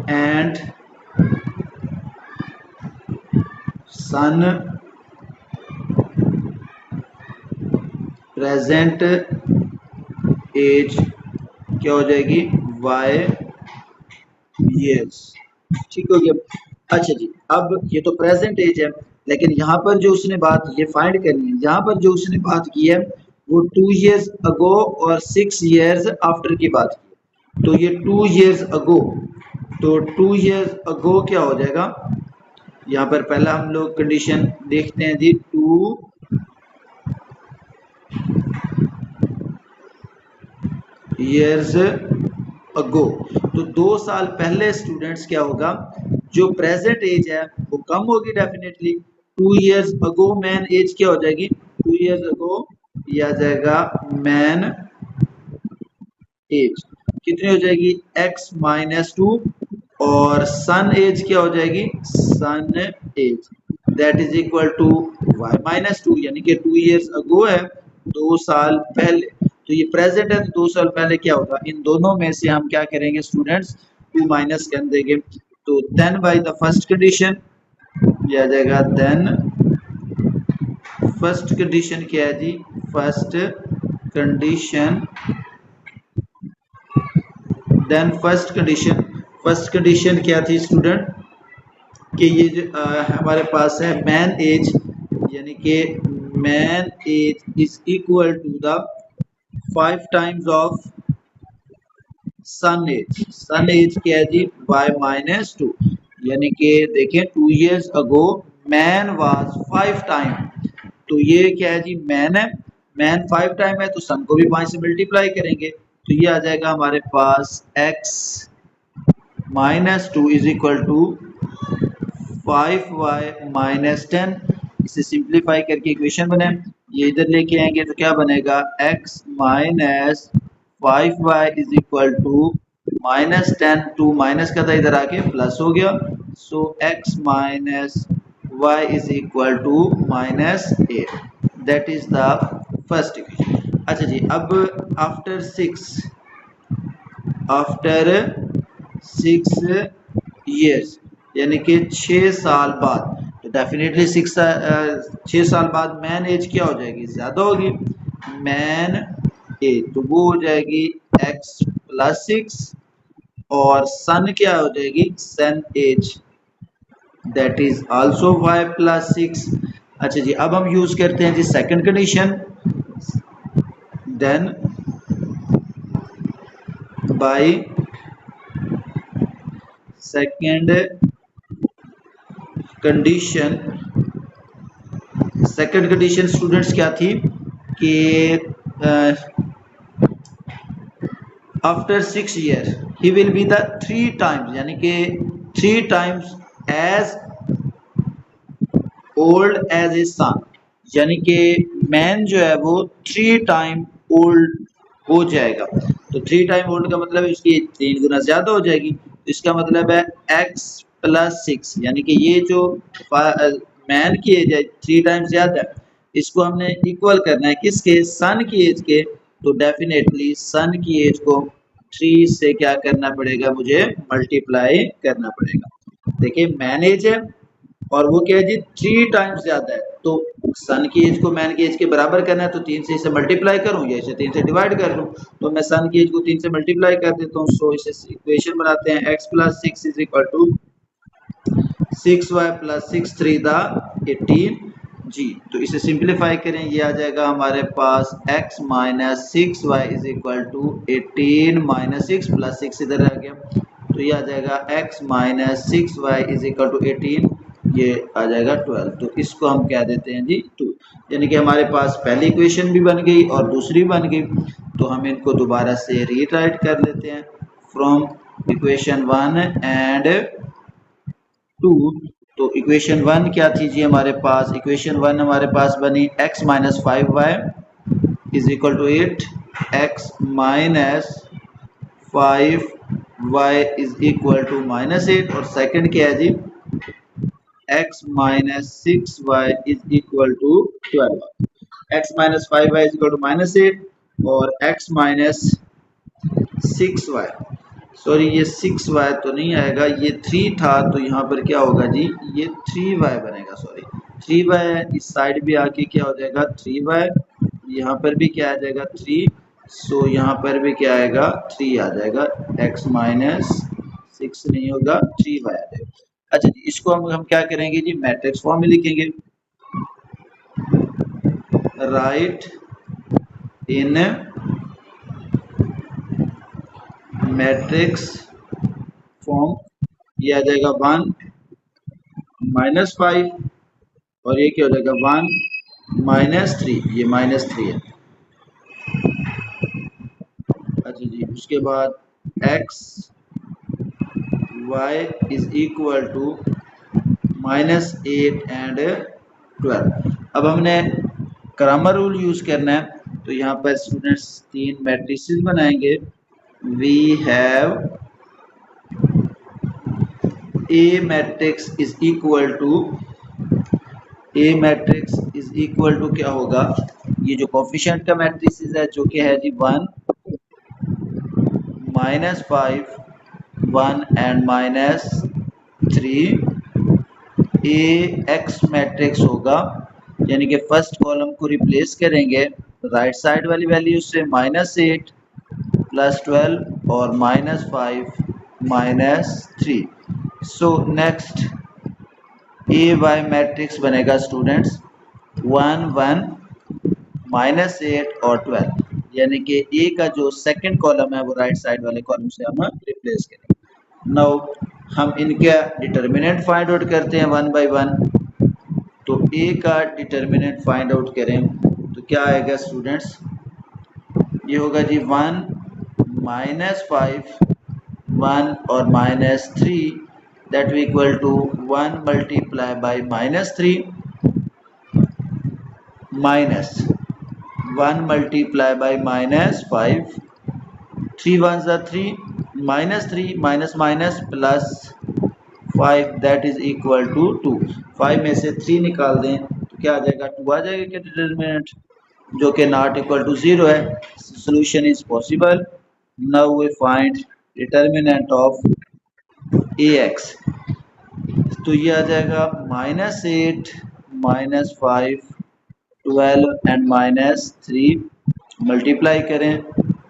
and son present age क्या हो जाएगी y ईयर्स। ठीक हो गया। अच्छा जी अब ये तो प्रेजेंट एज है, लेकिन यहाँ पर जो उसने बात ये फाइंड करनी है, यहाँ पर जो उसने बात की है वो 2 years ago और 6 years आफ्टर की बात की। तो ये 2 years ago, तो 2 years ago क्या हो जाएगा, यहाँ पर पहला हम लोग कंडीशन देखते हैं जी 2 years ago। तो 2 साल पहले स्टूडेंट्स क्या होगा, जो प्रेजेंट एज है वो कम होगी definitely. 2 years ago man age क्या हो जाएगी 2 years ago, ये आ जाएगा मैन एज कितनी हो जाएगी x -2 और सन एज क्या हो जाएगी son age that is equal to y -2, यानी कि 2 years ago है 2 साल पहले। तो ये प्रेजेंट है तो 2 साल पहले क्या होगा, इन दोनों में से हम क्या करेंगे स्टूडेंट्स 2 माइनस कर देंगे। तो then by the first condition ये आ जाएगा, देन फर्स्ट कंडीशन क्या है जी first condition, then first condition क्या थी स्टूडेंट कि ये जो हमारे पास है मैन एज, यानी कि man age is equal to the 5 times of son age क्या है जी y-2, यानी कि देखें 2 years ago man was 5 time, तो ये क्या है जी मैन है, मैन 5 टाइम है तो सन को भी 5 से मल्टीप्लाई करेंगे तो ये आ जाएगा हमारे पास x-2 is equal to 5y-10। इसे सिंप्लीफाई करके इक्वेशन बने, ये इधर लेके आएंगे तो क्या बनेगा x minus 5y is equal to -10, 2 minus का था इधर आके प्लस हो गया, so x minus y is equal to -8, that is the first equation. अच्छा जी, अब आफ्टर 6 years यानी कि 6 साल बाद, तो डेफिनेटली 6 साल बाद मैन एज क्या हो जाएगी, ज्यादा होगी, मैन एज तो वो हो जाएगी x प्लस 6 और सन क्या हो जाएगी son age, that is also y plus 6। अच्छा जी, अब हम यूज करते हैं जी second condition, then by second condition students क्या थी कि after 6 years he will be the 3 times, यानी कि 3 times age old age a son, यानी कि मैन जो है वो 3 टाइम ओल्ड हो जाएगा, तो 3 टाइम ओल्ड का मतलब है उसकी 3 गुना ज्यादा हो जाएगी, तो इसका मतलब है x प्लस 6, यानी कि ये जो मैन की एज है 3 टाइम ज्यादा है, इसको हमने इक्वल करना है किसके सन की एज के, तो डेफिनेटली सन की एज को 3 से क्या करना पड़ेगा, मुझे मल्टीप्लाई करना पड़ेगा। देखिए मैन एज है और वो क्या है जी 3 टाइम्स ज्यादा है, तो सन की एज को मैन की एज के बराबर करना है तो 3 से इसे मल्टीप्लाई करूं या इसे 3 से डिवाइड कर दूं, तो मैं सन की एज को 3 से मल्टीप्लाई कर देता हूं, सो इसे इक्वेशन बनाते हैं x plus 6 is equal to 6y plus 6 3 the 18 जी, तो इसे सिंप्लीफाई करें, ये आ जाएगा हमारे पास x minus 6y is equal to 18 minus 6 plus 6 इधर आ गया, तो ये आ जाएगा x minus 6y is equal to 18, ये आ जाएगा 12, तो इसको हम क्या देते हैं जी 2, यानी कि हमारे पास पहली इक्वेशन भी बन गई और दूसरी बन गई, तो हम इनको दोबारा से रीराइट कर लेते हैं फ्रॉम इक्वेशन 1 एंड 2। तो इक्वेशन 1 क्या थी जी हमारे पास, इक्वेशन 1 हमारे पास बनी x minus 5y is equal to 8, x minus 5y is equal to -8, और सेकंड क्या है जी x minus 6y is equal to 12, x minus 5y is equal to -8 और x माइनस 6y, सॉरी ये 6y तो नहीं आएगा, ये 3 था तो यहाँ पर क्या होगा जी ये 3y बनेगा, सॉरी 3y इस साइड भी आके क्या हो जाएगा 3y, यहाँ पर भी क्या आ जाएगा 3, सो यहाँ पर भी क्या आएगा 3 आ जाएगा, x माइनस 6 नहीं होगा 3y आ जाएगा। अच्छा जी, इसको हम क्या करेंगे जी मैट्रिक्स फॉर्म में लिखेंगे, राइट इन मैट्रिक्स फॉर्म, ये आ जाएगा 1 माइनस 5 और ये क्या हो जाएगा 1 माइनस 3, ये -3 है। अच्छा जी, उसके बाद x y is equal to -8 and 12। अब हमने ग्रामर रूल यूज करना है, तो यहाँ पर स्टूडेंट्स 3 मैट्रिसेस बनाएंगे, we have A matrix is equal to क्या होगा, ये जो कोफिशिएंट का मैट्रिक्स है जो कि है जी 1 -5 1 एंड -3, ए एक्स मैट्रिक्स होगा, यानी कि फर्स्ट कॉलम को रिप्लेस करेंगे राइट साइड वाली वैल्यू से -8 +12 और -5 -3। सो नेक्स्ट ए वाई मैट्रिक्स बनेगा स्टूडेंट्स 1 1 -8 और 12, यानी कि ए का जो सेकंड कॉलम है वो राइट साइड वाले कॉलम से हम रिप्लेस करेंगे। नाउ हम इनका डिटर्मिनेंट फाइंड आउट करते हैं वन बाय वन। तो ए का डिटर्मिनेंट फाइंड आउट करें तो क्या आएगा स्टूडेंट्स, ये होगा जी 1 -5 1 और -3 that will equal to 1 multiply by -3 minus 1 multiply by -5, 3 ones are 3, -3 minus minus plus 5 that is equal to 2। 5 में से 3 निकाल दें तो क्या आ जाएगा, 2 आ जाएगा क्या डिटर्मिनेंट, जो कि नॉट इक्वल टू 0 है। Solution is possible. Now we find determinant of ax। तो ये आ जाएगा -8 -5 12 एंड -3 मल्टीप्लाई करें,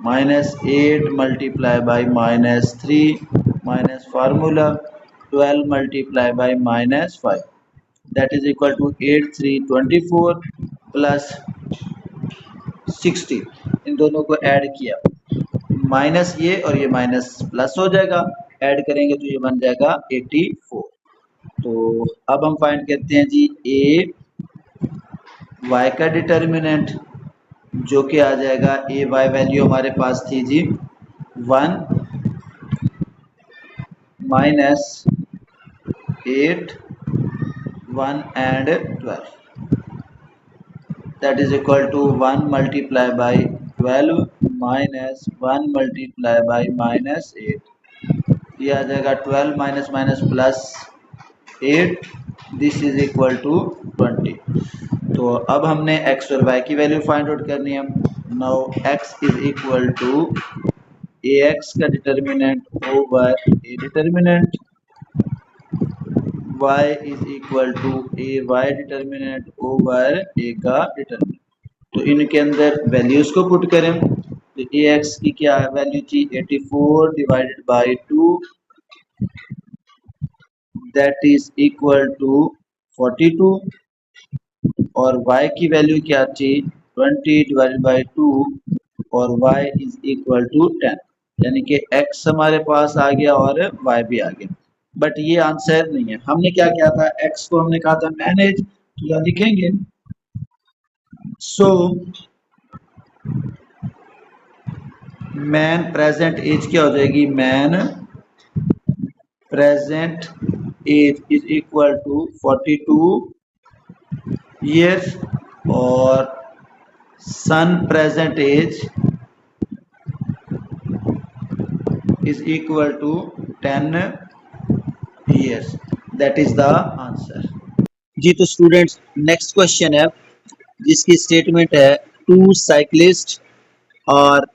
-8 multiply by -3 minus formula 12 multiply by -5 that is equal to 8 3 24 plus 60। इन दोनों को ऐड किया, माइनस ये और ये माइनस प्लस हो जाएगा, ऐड करेंगे तो ये बन जाएगा 84। तो अब हम फाइंड करते हैं जी ए वाई का डिटर्मिनेंट, जो कि आ जाएगा ए वाई वैल्यू हमारे पास थी जी 1 -8 1 and 12 that is equal to 1 multiply by 12 minus 1 multiply by -8, ये आ जाएगा 12 minus minus plus 8 this is equal to 20। तो अब हमने x और y की वैल्यू फाइंड आउट करनी है। Now x is equal to ax का determinant over a determinant, y is equal to A Y determinant over a का determinant. तो इनके अंदर वैल्यूज को पुट करें तो ax की क्या वैल्यू थी 84 divided by 2 that is equal to 42 और y की वैल्यू क्या थी 20 डिवाइडेड बाई 2 और y इज इक्वल टू 10, यानी कि x हमारे पास आ गया और y भी आ गया। बट ये आंसर नहीं है, हमने क्या किया था, x को हमने कहा था मैनेज, तो यहाँ लिखेंगे सो मैन प्रेजेंट एज क्या हो जाएगी, man present age is equal to 42 years और son present age is equal to 10 years, that is the answer जी। तो स्टूडेंट्स नेक्स्ट क्वेश्चन है जिसकी स्टेटमेंट है टू साइक्लिस्ट और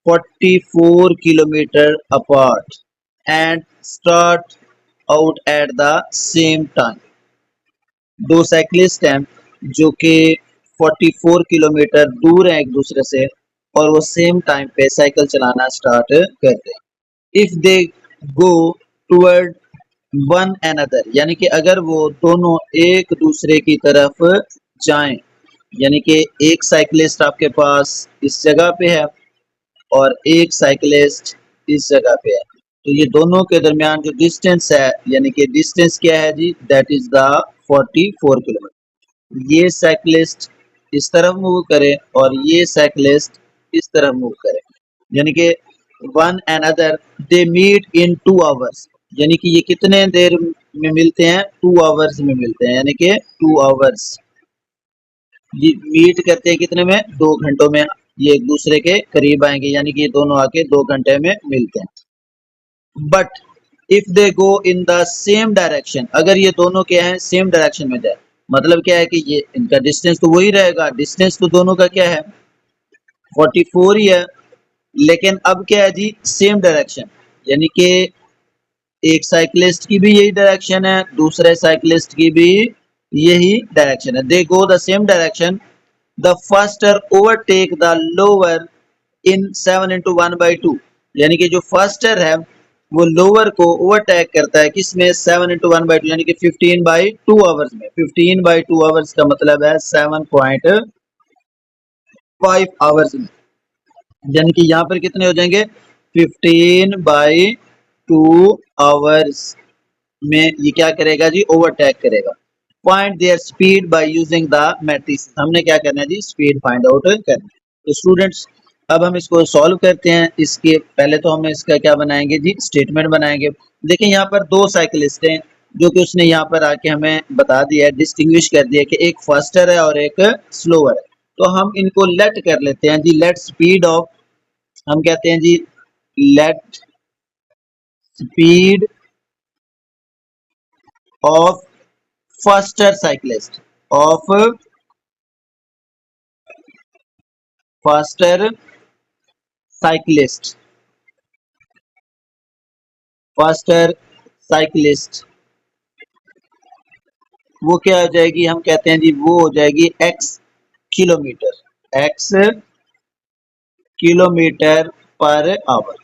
44 kilometre apart and start out at the same time. दो cyclist हैं जो कि 44 किलोमीटर दूर हैं एक दूसरे से और वो सेम टाइम पे साइकिल चलाना स्टार्ट करते हैं। If they go toward one another, यानी कि अगर वो दोनों एक दूसरे की तरफ जाएं, यानी कि एक साइकिलिस्ट आपके पास इस जगह पे है और एक साइकिलिस्ट इस जगह पे है, तो ये दोनों के दरमियान जो डिस्टेंस है, यानी कि डिस्टेंस क्या है जी, दैट इज द 44 किलोमीटर। ये साइकिलिस्ट इस तरफ मूव करे और ये साइकिलिस्ट इस तरफ मूव करे, यानी कि one another they meet in 2 hours, यानी कि ये कितने देर में मिलते हैं, 2 आवर्स में मिलते हैं, यानी कि 2 आवर्स ये मीट करते हैं कितने में, 2 घंटों में ये एक दूसरे के करीब आएंगे, यानी कि ये दोनों आके 2 घंटे में मिलते हैं। But if they go in the same direction, अगर ये दोनों क्या है सेम डायरेक्शन में जाए, मतलब क्या है कि ये इनका डिस्टेंस तो वही रहेगा, डिस्टेंस तो दोनों का क्या है 44 ही है, लेकिन अब क्या है जी सेम डायरेक्शन, यानी कि एक साइकिलिस्ट की भी यही डायरेक्शन है, दूसरे साइकिलिस्ट की भी यही डायरेक्शन है। They go the same direction, the faster overtake the lower in 7 into 1/2, यानी कि जो फर्स्टर है वो लोअर को ओवरटेक करता है किसमें, 7 into 1/2 यानी कि 15/2 आवर्स में। 15/2 आवर्स का मतलब है 7.5 आवर्स में, यानी कि यहाँ पर कितने हो जाएंगे, 15/2 आवर्स में ये क्या करेगा जी, ओवरटेक करेगा। Find there speed bye using the matrix, हमने क्या करना है जी, स्पीड फाइंड आउट करना है। तो स्टूडेंट्स अब हम इसको सॉल्व करते हैं। इसके पहले तो हम इसका क्या बनाएंगे जी, स्टेटमेंट बनाएंगे। देखिए यहाँ पर दो साइकिलिस्ट हैं जो कि उसने यहाँ पर आके हमें बता दिया है, डिस्टिंग्विश कर दिया कि एक फास्टर है और एक स्लोअर है। तो हम इनको लेट कर लेते हैं जी, लेट स्पीड ऑफ, हम कहते हैं जी let speed of faster cyclist, of faster cyclist, faster cyclist वो क्या हो जाएगी, हम कहते हैं जी वो हो जाएगी x kilometre, x kilometre per our.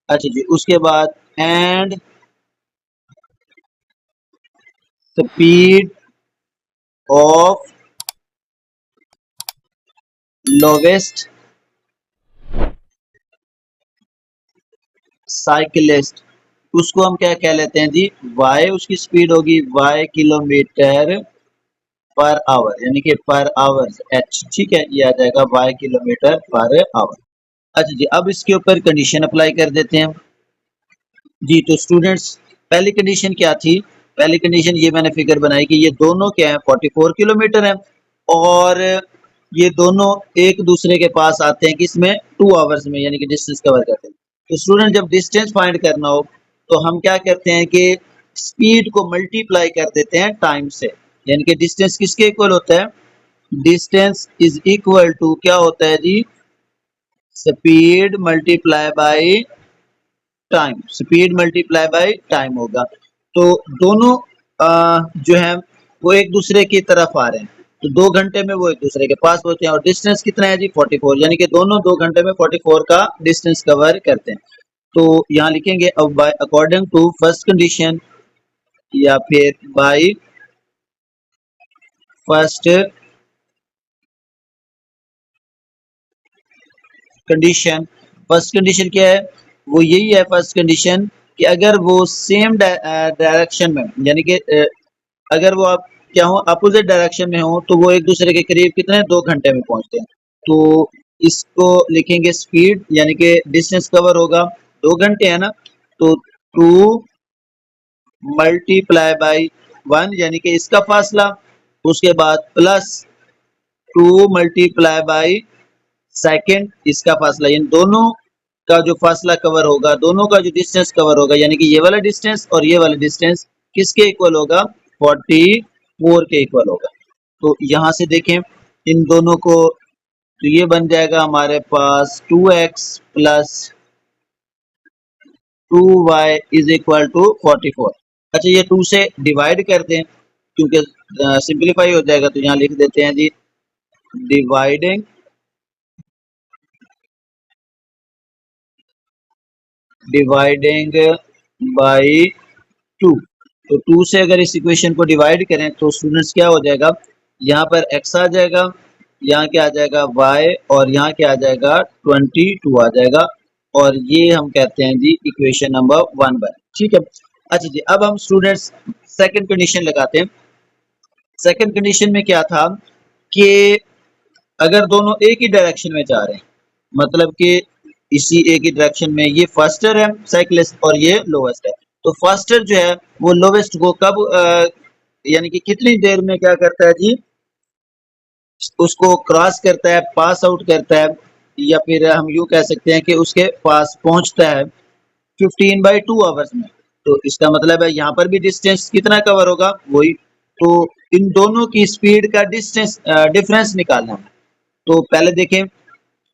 अच्छा जी, उसके बाद and speed of lowest cyclist, उसको हम क्या कह लेते हैं जी, y, उसकी स्पीड होगी y किलोमीटर पर आवर, यानी कि पर आवर h, ठीक है, ये आ जाएगा y किलोमीटर पर आवर। अच्छा जी, अब इसके ऊपर कंडीशन अप्लाई कर देते हैं जी। तो स्टूडेंट्स पहली कंडीशन क्या थी, पहली कंडीशन ये मैंने फिगर बनाई कि ये दोनों क्या है, 44 किलोमीटर है और ये दोनों एक दूसरे के पास आते हैं किसमें, 2 आवर्स में, यानी कि डिस्टेंस कवर करते हैं। तो स्टूडेंट जब डिस्टेंस फाइंड करना हो तो हम क्या करते हैं कि स्पीड को मल्टीप्लाई कर देते हैं टाइम से, यानी कि डिस्टेंस किसके इक्वल होता है, डिस्टेंस इज इक्वल टू क्या होता है जी, speed multiply by time, speed multiply by time होगा। तो दोनों जो है वो एक दूसरे की तरफ आ रहे हैं, तो 2 घंटे में वो एक दूसरे के पास पहुंचते हैं और डिस्टेंस कितना है जी, 44, यानी कि दोनों 2 घंटे में 44 का डिस्टेंस कवर करते हैं। तो यहाँ लिखेंगे अब by according to first condition या फिर by first condition. First condition क्या है, वो यही है फर्स्ट कंडीशन कि अगर वो सेम डायरेक्शन में, यानी कि अगर वो आप क्या हो अपोजिट डायरेक्शन में हो तो वो एक दूसरे के करीब कितने, 2 घंटे में पहुंचते हैं। तो इसको लिखेंगे स्पीड, यानी कि डिस्टेंस कवर होगा 2 घंटे है ना, तो 2 मल्टीप्लाई बाई 1 यानी कि इसका फासला, उसके बाद प्लस 2 मल्टीप्लाई बाई सेकेंड इसका फासला, इन दोनों का जो फासला कवर होगा, दोनों का जो डिस्टेंस कवर होगा, यानी कि ये वाला डिस्टेंस और ये वाला डिस्टेंस किसके इक्वल होगा, 44 के इक्वल होगा। तो यहाँ से देखें इन दोनों को, तो ये बन जाएगा हमारे पास 2x plus 2y is equal to 44। अच्छा ये 2 से डिवाइड कर दें क्योंकि सिंप्लीफाई हो जाएगा, तो यहाँ लिख देते हैं जी डिवाइडिंग डिवाइडिंग बाई 2। तो 2 से अगर इस इक्वेशन को डिवाइड करें तो स्टूडेंट्स क्या हो जाएगा, यहाँ पर x आ जाएगा, यहाँ क्या आ जाएगा y, और यहाँ क्या आ जाएगा 22 आ जाएगा, और ये हम कहते हैं जी इक्वेशन नंबर 1 बन, ठीक है। अच्छा जी, अब हम स्टूडेंट्स सेकंड कंडीशन लगाते हैं। सेकंड कंडीशन में क्या था कि अगर दोनों एक ही डायरेक्शन में जा रहे हैं, मतलब कि इसी एक ही डायरेक्शन में, ये फास्टर है साइकिलिस्ट और ये लोवेस्ट है, तो फास्टर जो है वो लोवेस्ट को कब यानी कि कितनी देर में क्या करता है जी, उसको क्रॉस करता है, पास आउट करता है, या फिर हम यूं कह सकते हैं कि उसके पास पहुंचता है 15/2 आवर्स में। तो इसका मतलब है यहाँ पर भी डिस्टेंस कितना कवर होगा, वही। तो इन दोनों की स्पीड का डिस्टेंस डिफरेंस निकालना है। तो पहले देखें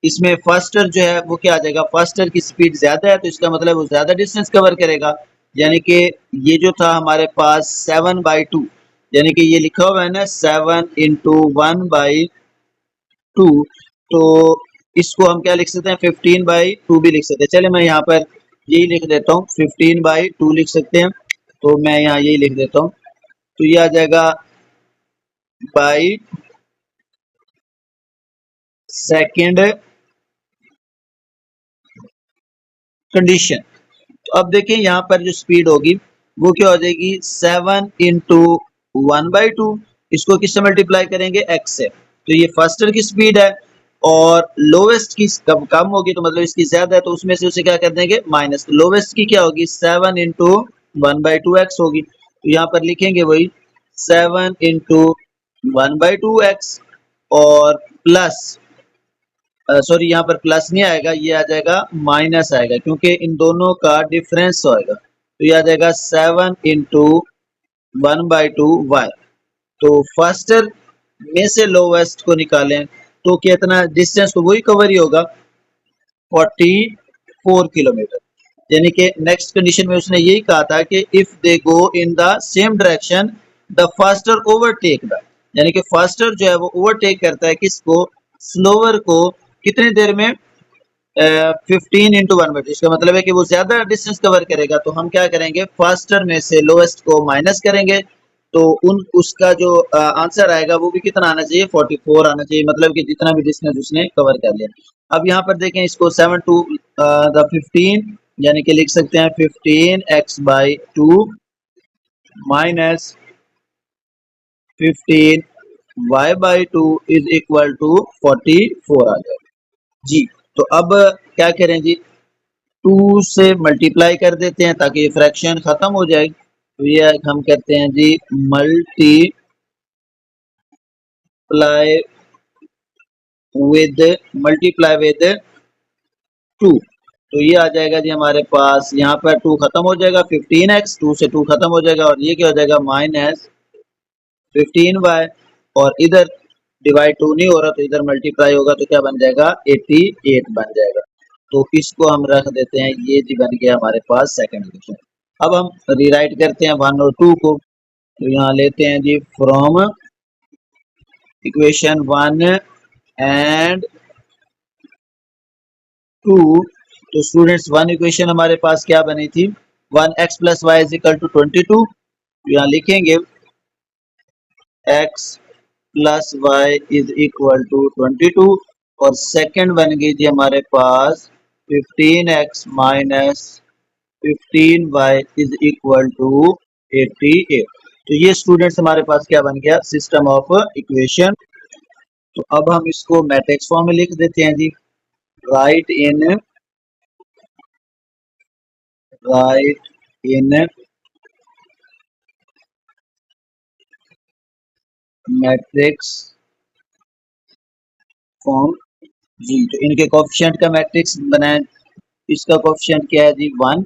इसमें फास्टर जो है वो क्या आ जाएगा, फास्टर की स्पीड ज्यादा है तो इसका मतलब वो ज्यादा डिस्टेंस कवर करेगा, यानी कि ये जो था हमारे पास 7/2, यानी कि ये लिखा हुआ है ना 7 × 1/2, तो इसको हम क्या लिख सकते हैं 15/2 भी लिख सकते हैं। चले मैं यहाँ पर यही लिख देता हूँ 15/2 लिख सकते हैं, तो मैं यहाँ यही लिख देता हूँ, तो ये आ जाएगा बाई सेकेंड कंडीशन। तो अब देखिए यहाँ पर जो स्पीड होगी वो क्या हो जाएगी 7 × 1/2, इसको किससे मल्टीप्लाई करेंगे x से, तो ये फास्टर की स्पीड है और लोवेस्ट की कम होगी तो मतलब इसकी ज्यादा है, तो उसमें से उसे क्या कर देंगे माइनस, तो लोवेस्ट की क्या होगी 7 × 1/2x होगी, तो यहाँ पर लिखेंगे वही 7 × 1/2x और प्लस सॉरी यहाँ पर प्लस नहीं आएगा, ये आ जाएगा माइनस आएगा क्योंकि इन दोनों का डिफरेंस होएगा, तो ये आ जाएगा 7 × 1/2y। तो फास्टर में से लोवेस्ट को निकालें तो कितना डिस्टेंस, तो वही कवर ही होगा 44 किलोमीटर। यानी कि नेक्स्ट कंडीशन में उसने यही कहा था कि if they go in the same direction the faster overtake the, यानी कि फास्टर जो है वो ओवरटेक करता है किसको, स्लोवर को, कितनी देर में 15 × 1/2, इसका मतलब है कि वो ज्यादा डिस्टेंस कवर करेगा, तो हम क्या करेंगे फास्टर में से लोएस्ट को माइनस करेंगे, तो उसका जो आंसर आएगा वो भी कितना आना चाहिए 44 आना चाहिए, मतलब कि जितना भी डिस्टेंस उसने कवर कर लिया। अब यहाँ पर देखें इसको 7 × 2 द 15, यानी कि लिख सकते हैं 15x/2 minus 15y/2 is equal to 44 आ जाएगा जी। तो अब क्या करें जी, 2 से मल्टीप्लाई कर देते हैं ताकि ये फ्रैक्शन खत्म हो जाए, तो ये हम करते हैं जी मल्टीप्लाई विद 2, तो ये आ जाएगा जी हमारे पास, यहाँ पर 2 खत्म हो जाएगा 15x, 2 से 2 खत्म हो जाएगा और ये क्या हो जाएगा माइनस 15y, और इधर डिवाइड 2 नहीं हो रहा तो इधर मल्टीप्लाई होगा तो क्या बन जाएगा 88 बन जाएगा। तो इसको हम रख देते हैं, ये जी बन गया हमारे पास सेकंड इक्वेशन। अब हम रीराइट करते हैं 1 और 2 को, तो यहाँ लेते हैं जी फ्रॉम इक्वेशन 1 एंड 2, तो स्टूडेंट्स 1 इक्वेशन हमारे पास क्या बनी थी 1x + y = 22, तो यहाँ लिखेंगे x + y = 22, और सेकंड बन गई थी हमारे पास 15x - 15y = 88। तो ये स्टूडेंट्स हमारे पास क्या बन गया सिस्टम ऑफ इक्वेशन। तो अब हम इसको मैट्रिक्स फॉर्म में लिख देते हैं जी, राइट इन मैट्रिक्स फॉर्म जी। तो इनके कोएफिशिएंट का मैट्रिक्स बनाए, इसका कोएफिशिएंट क्या है जी 1,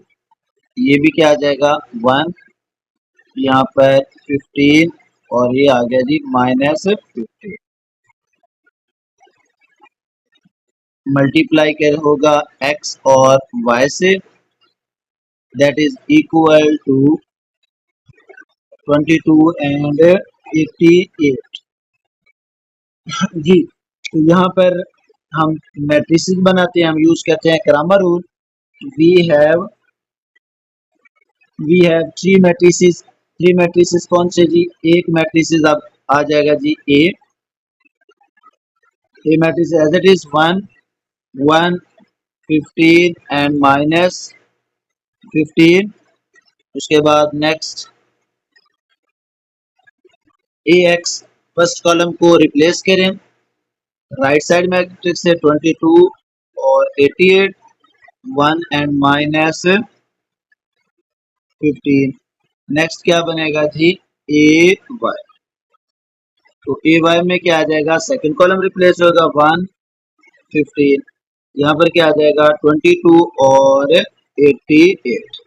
ये भी क्या आ जाएगा 1, यहाँ पर 15 और ये आ गया जी -15, मल्टीप्लाई कर होगा x और y से, that is equal to 22 and 88 जी। तो यहाँ पर हम मैट्रिसेस बनाते हैं, हम यूज करते हैं Cramer rule. We have three matrices, three matrices कौन से जी, एक मैट्रिसेस अब आ जाएगा जी A matrix as it is 1 1 15 and -15, उसके बाद next A X, first column को रिप्लेस करें, राइट साइड मैट्रिक्स से 22 और 88, 1 एंड -15, नेक्स्ट क्या बनेगा जी ए वाई, तो ए वाई में क्या आ जाएगा सेकंड कॉलम रिप्लेस होगा 1 15, यहाँ पर क्या आ जाएगा 22 और 88,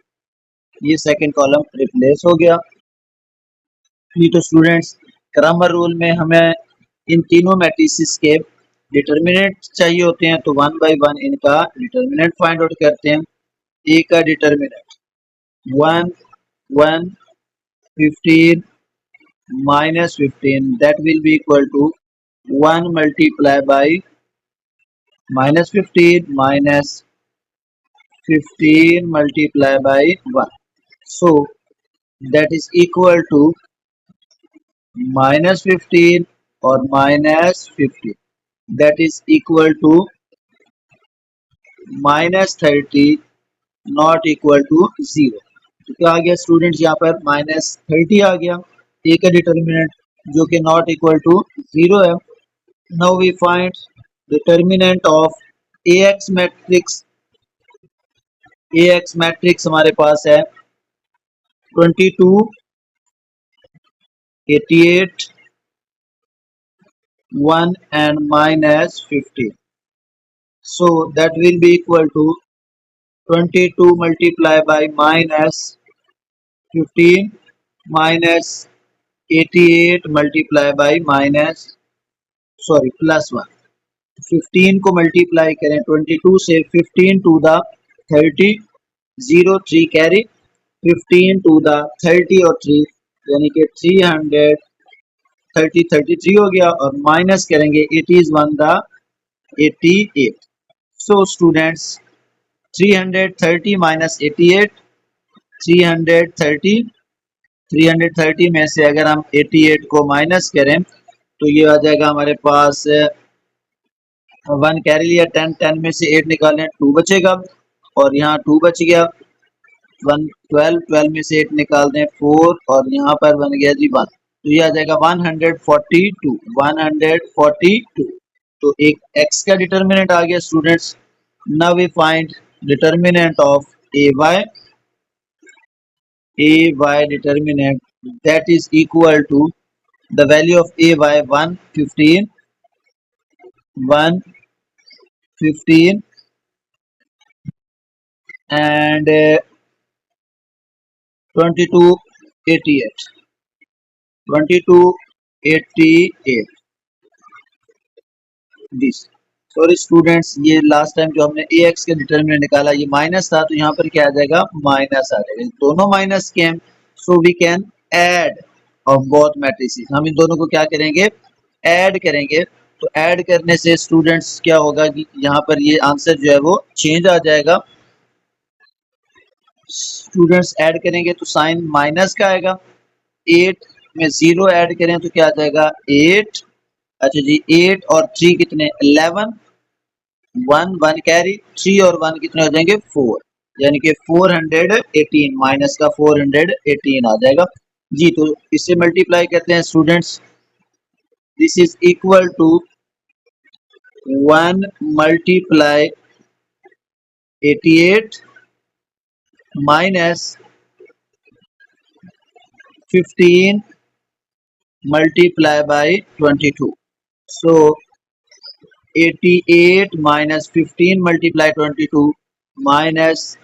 ये सेकंड कॉलम रिप्लेस हो गया। तो स्टूडेंट्स क्रैमर रूल में हमें इन तीनों मैट्रिसेस के डिटर्मिनेंट चाहिए होते हैं, तो 1 बाय 1 इनका डिटर्मिनेंट फाइंड आउट करते हैं। ए का determinant 1 1 15 minus 15, that will be equal to 1 multiplied by minus 15 minus 15 multiplied by 1. So that is equal to minus 15 or minus 15. That is equal to minus 30 not equal to 0। तो क्या आ गया students, यहाँ पर minus 30 आ गया, ए का determinant जो कि नॉट इक्वल टू 0 है। Now we find determinant of A X matrix. A X matrix हमारे पास है 22, 88, 1 and minus 15. So that will be equal to 22 multiplied by minus 15 minus 88 multiplied by minus plus 1। 15 को multiply करें 22 से, 15 to the 30, 0 3 carry, 15 to the 30 और 3 यानी कि 330, 33 हो गया, और माइनस करेंगे 80 is 1 the 88। So students 330 minus 88, 330, 330 में से अगर हम 88 को माइनस करें तो ये आ जाएगा हमारे पास 1 कैरी लिया, 10, 10 में से 8 निकालें 2 बचेगा, और यहाँ 2 बच गया, 1 12, 12 में से 8 निकाल दें 4, और यहाँ पर बन गया जी 1। तो ये आ जाएगा 142, 142। तो एक x का डिटर्मिनेंट आ गया students. Now we find determinant of ay determinant, that is equal to the value of ay 1 15, 1 15 and 22 88, 22 88 this. Sorry students, ये लास्ट टाइम जो हमने ए एक्स का डिटर्मिनेंट निकाला ये माइनस था, तो यहाँ पर क्या आ जाएगा, माइनस आ जाएगा। दोनों माइनस के हैं, so we can add of both matrices. हम इन दोनों को क्या करेंगे, ऐड करेंगे। तो ऐड करने से स्टूडेंट्स क्या होगा कि यहाँ पर ये आंसर जो है वो चेंज आ जाएगा। स्टूडेंट्स ऐड करेंगे तो साइन माइनस का आएगा, 8 में 0 ऐड करें तो क्या आ जाएगा 8। अच्छा जी, 8 और 3 कितने 11, 1 1 कैरी, 3 और 1 कितने हो जाएंगे 4, यानी कि 418 माइनस का 418 आ जाएगा जी। तो इससे मल्टीप्लाई करते हैं students, this is equal to 1 multiply 88 minus 15 multiply by 22. So 88 minus 15 multiply 22 minus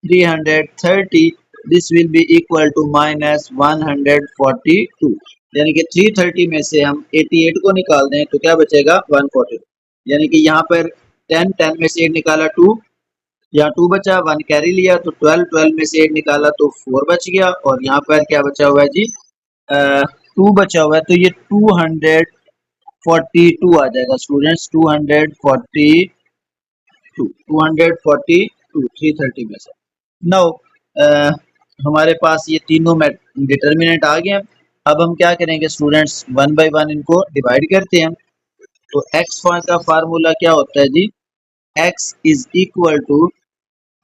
330, this will be equal to minus 142। यानी कि 330 में से हम 88 को निकाल दें तो क्या बचेगा 142, यानी कि यहाँ पर 10 10 में से 8 निकाला 2, यहाँ 2 बचा, 1 कैरी लिया तो 12 12 में से 8 निकाला तो 4 बच गया, और यहाँ पर क्या बचा हुआ है जी 2 बचा हुआ है, तो ये 242 आ जाएगा स्टूडेंट्स, 242, 242 330 में से। नाउ हमारे पास ये तीनों डिटर्मिनेंट आ गए हैं। अब हम क्या करेंगे स्टूडेंट्स, 1 बाय 1 इनको डिवाइड करते हैं। तो x का फार्मूला क्या होता है जी, x is equal to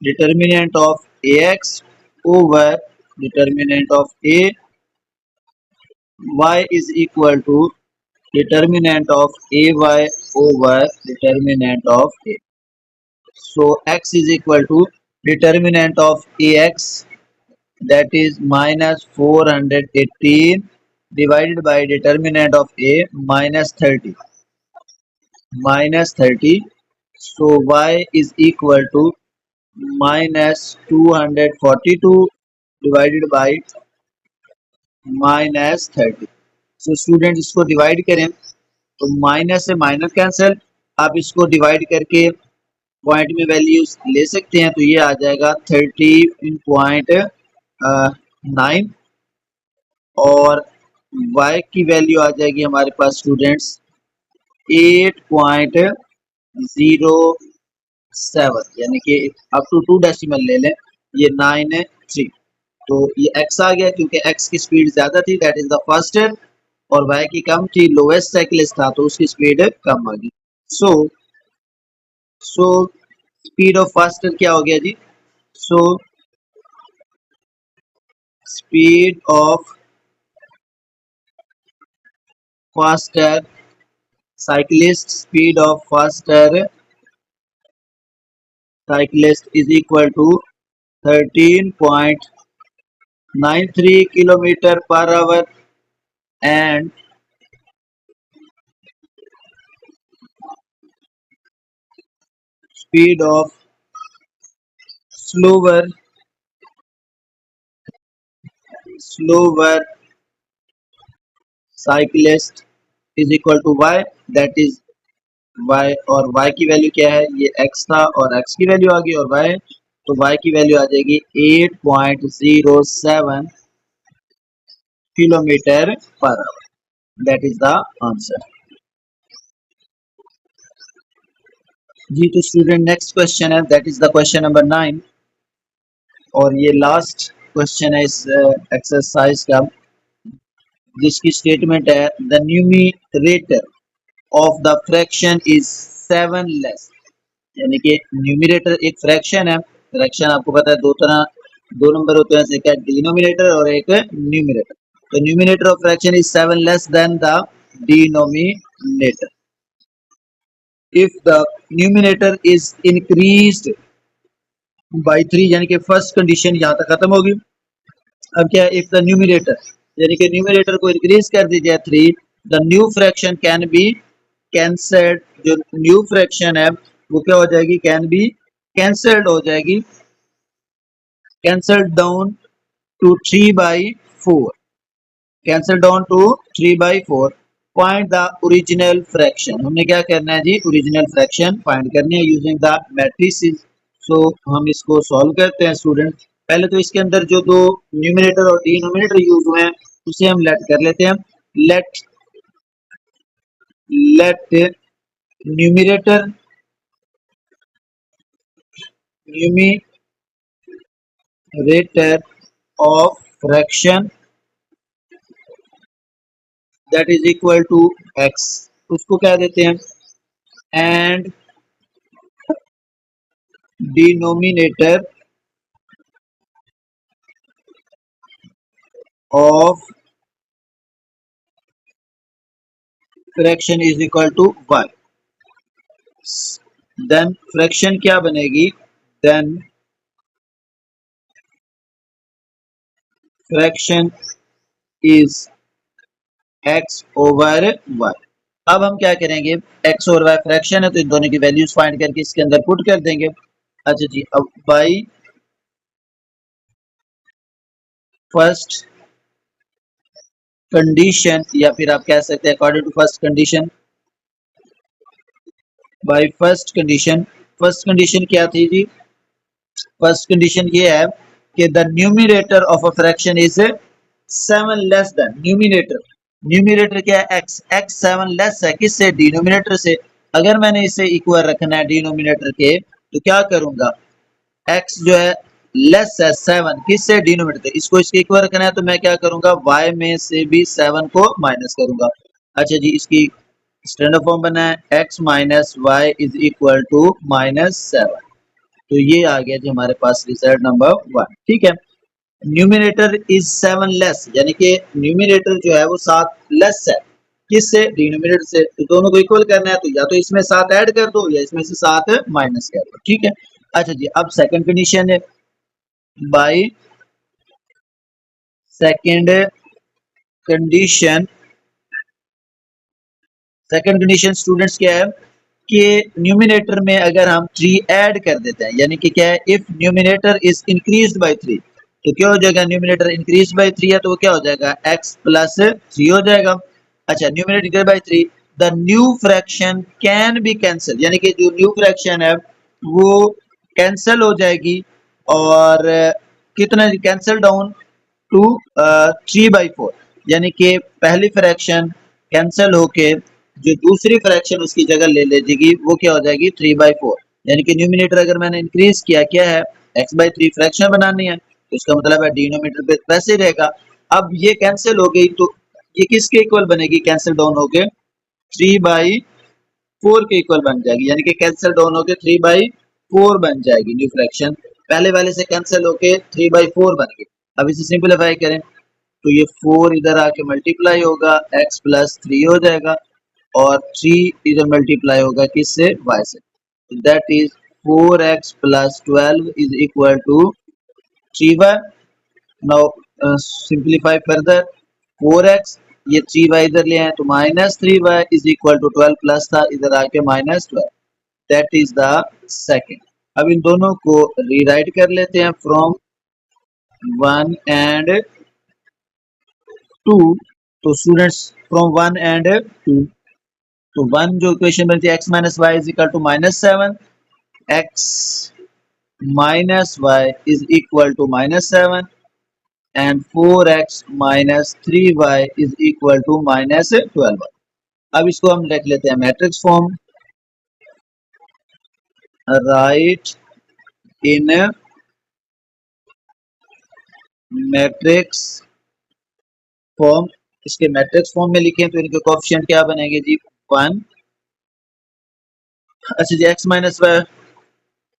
determinant of ax over determinant of a, y is equal to determinant of ay over determinant of a. So x is equal to determinant of ax, that is minus 418 divided by determinant of a minus 30, minus 30. So y is equal to minus 242 divided by minus 30। So student इसको divide करें तो minus से minus cancel, आप इसको divide करके point में values ले सकते हैं, तो ये आ जाएगा 30.9 और y की वैल्यू आ जाएगी हमारे पास स्टूडेंट्स 8.07, यानी कि अप टू 2 डेसिमल ले लें, ये 9.3। तो ये x आ गया क्योंकि x की स्पीड ज्यादा थी, दैट इज द फास्टर, और y की कम थी, लोएस्ट साइकिलिस्ट था तो उसकी स्पीड कम आ गई। So so speed of faster क्या हो गया जी? So speed of faster cyclist, speed of faster cyclist is equal to 13.93 kilometer per hour, and speed of slower cyclist is equal to y, that is y, और y की value क्या है? ये x था और x की value आ गई और y, तो y की वैल्यू आ जाएगी 8.07 kilometre per hour, that is the answer. जी तो स्टूडेंट नेक्स्ट क्वेश्चन है, that is the question number 9, और ये लास्ट क्वेश्चन है इस एक्सरसाइज का, जिसकी स्टेटमेंट है the numerator of the fraction is 7 less, यानी कि न्यूमरेटर एक फ्रैक्शन है, फ्रैक्शन आपको पता है दो नंबर होते हैं, एक है डिनोमिनेटर और एक न्यूमरेटर। तो numerator of fraction is 7 less then the denominator if the numerator is increased by 3, यानी कि फर्स्ट कंडीशन यहाँ तक खत्म होगी। अब क्या है? इफ द न्यूमरेटर, यानी कि न्यूमरेटर को इंक्रीज कर दीजिए 3, the new fraction can be cancelled, जो न्यू फ्रैक्शन है वो क्या हो जाएगी? कैन बी कैंसल्ड हो जाएगी, cancelled down to 3/4, cancel down to 3/4। Find the original fraction, हमने क्या करना है जी? ओरिजिनल फ्रैक्शन फाइंड करनी है यूजिंग द मैट्रिसेस। सो हम इसको सॉल्व करते हैं स्टूडेंट। पहले तो इसके अंदर जो दो न्यूमरेटर और डिनोमिनेटर यूज हुए हैं उसे हम लेट कर लेते हैं। Let let numerator numerator of fraction that is equal to x, उसको क्या देते हैं? And denominator of fraction is equal to y। Then fraction क्या बनेगी? Then fraction is x over y। अब हम क्या करेंगे? x और y फ्रैक्शन है तो इन दोनों की वैल्यूज फाइंड करके इसके अंदर पुट कर देंगे। अच्छा जी, अब बाई फर्स्ट कंडीशन, या फिर आप कह सकते हैं according to first condition, by first condition क्या थी जी? फर्स्ट कंडीशन ये है कि the numerator of a fraction is 7 less than numerator क्या है? x 7 लेस है किससे? डिनोमिनेटर से। अगर मैंने इसे इक्वल रखना है डिनोमिनेटर के तो क्या करूंगा? x जो है लेस है 7 किससे? डिनोमिनेटर। इसको इसके इक्वल रखना है तो मैं क्या करूंगा? y में से भी 7 को माइनस करूंगा। अच्छा जी, इसकी स्टैंडर्ड फॉर्म बना है x minus Y is equal to -7। तो ये आ गया जी हमारे पास रिजल्ट नंबर 1। ठीक है, न्यूमिनेटर इज 7 लेस, यानी कि न्यूमिनेटर जो है वो 7 लेस है किससे? डिनोमिनेटर से। तो दोनों को इक्वल करना है तो या तो इसमें 7 ऐड कर दो या इसमें से 7 माइनस कर दो। ठीक है, अच्छा जी, अब सेकंड कंडीशन है, bye second condition, second condition students क्या है कि न्यूमिनेटर में अगर हम 3 ऐड कर देते हैं, यानी कि क्या है? If numerator is increased by 3, तो क्या हो जाएगा? न्यूमिनेटर इंक्रीज बाय 3 है तो वो क्या हो जाएगा? x प्लस 3 हो जाएगा। अच्छा, numerator increase by 3, the new fraction can be cancel, यानी कि जो न्यू फ्रैक्शन है वो कैंसिल हो जाएगी, और कितना कैंसिल डाउन टू 3/4, यानी कि पहली फ्रैक्शन कैंसिल होके जो दूसरी फ्रैक्शन उसकी जगह ले लेगी वो क्या हो जाएगी 3/4। यानी कि न्यूमिनेटर अगर मैंने इंक्रीज किया क्या है x/3 फ्रैक्शन बनानी है तो इसका मतलब है डिनोमिनेटर पे वैसे ही रहेगा। अब ये कैंसिल हो गई तो ये किसके इक्वल बनेगी कैंसिल डाउन होके 3/4 के इक्वल बन जाएगी। यानी कि कैंसिल डाउन होके 3/4 बन जाएगी न्यू फ्रैक्शन। पहले वाले से कैंसिल होके 3/4 बन गई। अब इसे सिंपलीफाई करें तो ये 4 इधर आके मल्टीप्लाई होगा x प्लस 3 हो जाएगा और 3 इधर मल्टीप्लाई होगा किससे y से। That is 4x plus 12 is equal to 3y। Now simplify further 4x ये 3y इधर ले आए तो -3y is equal to 12 plus था इधर आके -12। That is the second. अब इन दोनों को रीराइट कर लेते हैं फ्रॉम 1 एंड 2। तो स्टूडेंट्स फ्रॉम 1 एंड 2 तो 1 जो इक्वेशन बनती है x minus Y is equal to -7 x minus Y is equal to -7 and 4x minus 3y is equal to -12। अब इसको हम लिख लेते हैं matrix form. Right in matrix form. इसके मैट्रिक्स फॉर्म में लिखें तो इनके कोएफिशिएंट क्या बनेंगे जी 1। अच्छा जी x माइनस वाई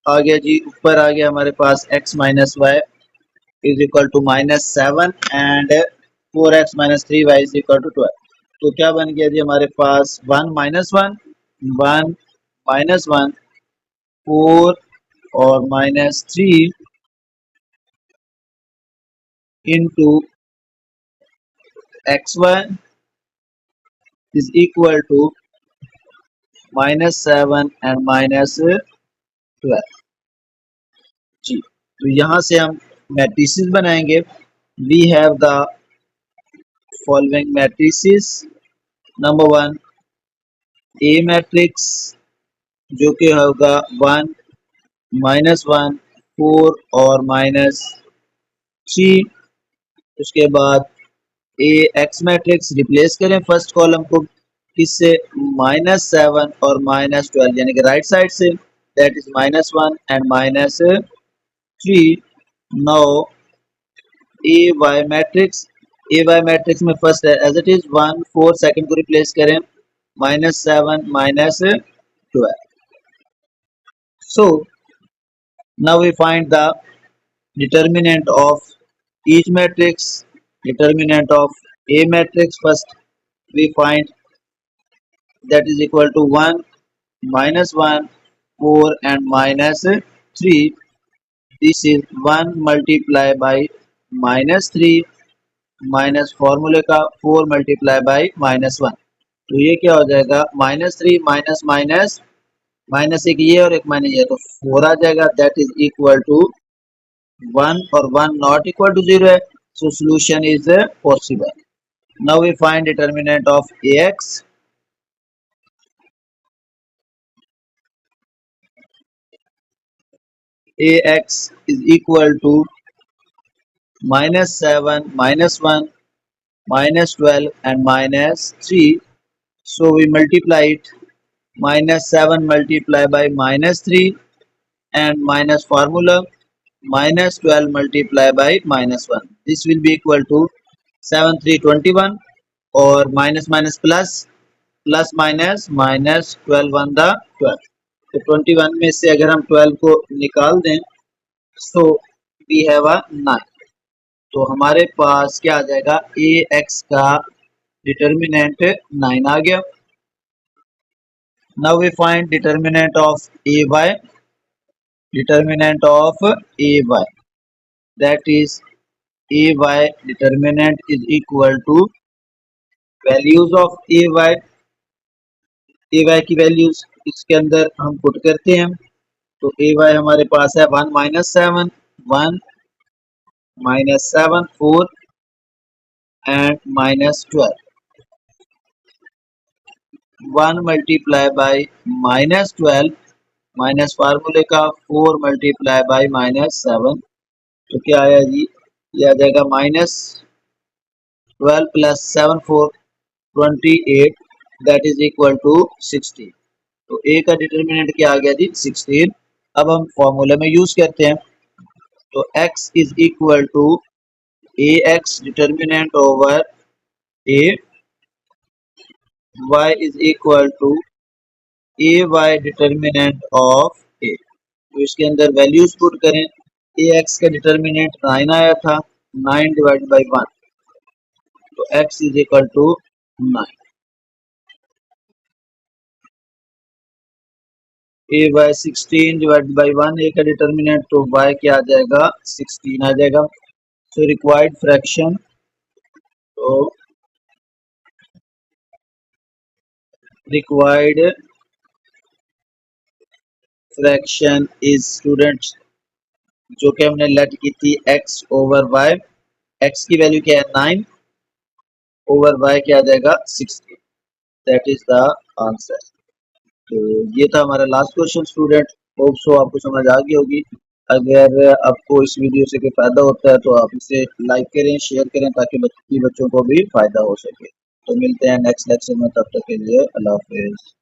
आ गया जी ऊपर आ गया हमारे पास x minus Y is equal to -7 and 4x minus 3y is equal to 12। तो क्या बन गया जी हमारे पास 1 माइनस 1 1 माइनस 1 4 और -3 into xy is equal to -7 and -12 जी। तो यहाँ से हम मैट्रिसेस बनाएंगे। We have the following matrices. Number 1 A matrix जो कि होगा 1 -1 4 और -3। उसके बाद ए एक्स मैट्रिक्स रिप्लेस करें फर्स्ट कॉलम को किससे -7 और -12 यानी कि राइट साइड से that is -1 and -3। Now A Y matrix में first as it is 1 4 second को रिप्लेस करें -7 -12। So now we find the determinant of each matrix. Determinant of A matrix first we find that is equal to 1 -1 4 and -3. This is 1 multiplied by -3 minus फॉर्मूले का 4 multiply by -1। तो ये क्या हो जाएगा -3 minus minus minus एक ये और एक माइनस ये तो 4 आ जाएगा दैट इज इक्वल टू 1 और 1 नॉट इक्वल टू 0 है। So solution is possible. Now we find determinant of ax। ax is equal to -7 -1 -12 and -3. So we multiply it -7 multiply by -3 and minus formula -12 multiply by -1. This will be equal to 7 3 21 और minus minus plus plus minus minus 12 1 the 12। तो 21 में से अगर हम 12 को निकाल दें तो वी हैव अ 9। तो हमारे पास क्या आ जाएगा ए एक्स का डिटर्मिनेंट 9 आ गया। Now we find determinant of A Y. Determinant of A Y that is A Y determinant is equal to values of A Y की वैल्यूज इसके अंदर हम पुट करते हैं। तो ए वाई हमारे पास है 1 -7 1 -7 4 एंड -12। 1 मल्टीप्लाई बाई -12 माइनस फार्मूले का 4 मल्टीप्लाई बाई -7 तो क्या आया जी ये आ जाएगा 12 plus 7 4 28 that is equal to 16। तो ए का डिटर्मिनेंट क्या आ गया जी 16। अब हम फॉर्मूले में यूज करते हैं। तो x is equal to A X determinant over A, y is equal to A Y determinant of A. तो इसके अंदर वैल्यूज पुट करें। ए एक्स का डिटर्मिनेंट 9 आया था, 9 डिवाइड बाई 1, तो x is equal to 9। A by 16 divide by 1 A का determinant, तो y क्या आ जाएगा 16 आ जाएगा। सो रिक्वायर्ड फ्रैक्शन, तो रिक्वायर्ड फ्रैक्शन इज स्टूडेंट्स, जो कि हमने लेट की थी x ओवर y। x की वैल्यू क्या है 9 ओवर y क्या आ जाएगा 16। That is the answer. तो ये था हमारा last question student. Hope so आपको समझ आ गई होगी। अगर आपको इस वीडियो से कोई फायदा होता है तो आप इसे लाइक करें, शेयर करें, ताकि बच्चों को भी फायदा हो सके। तो मिलते हैं नेक्स्ट लेक्चर में, तब तक के लिए अल्लाह हाफिज।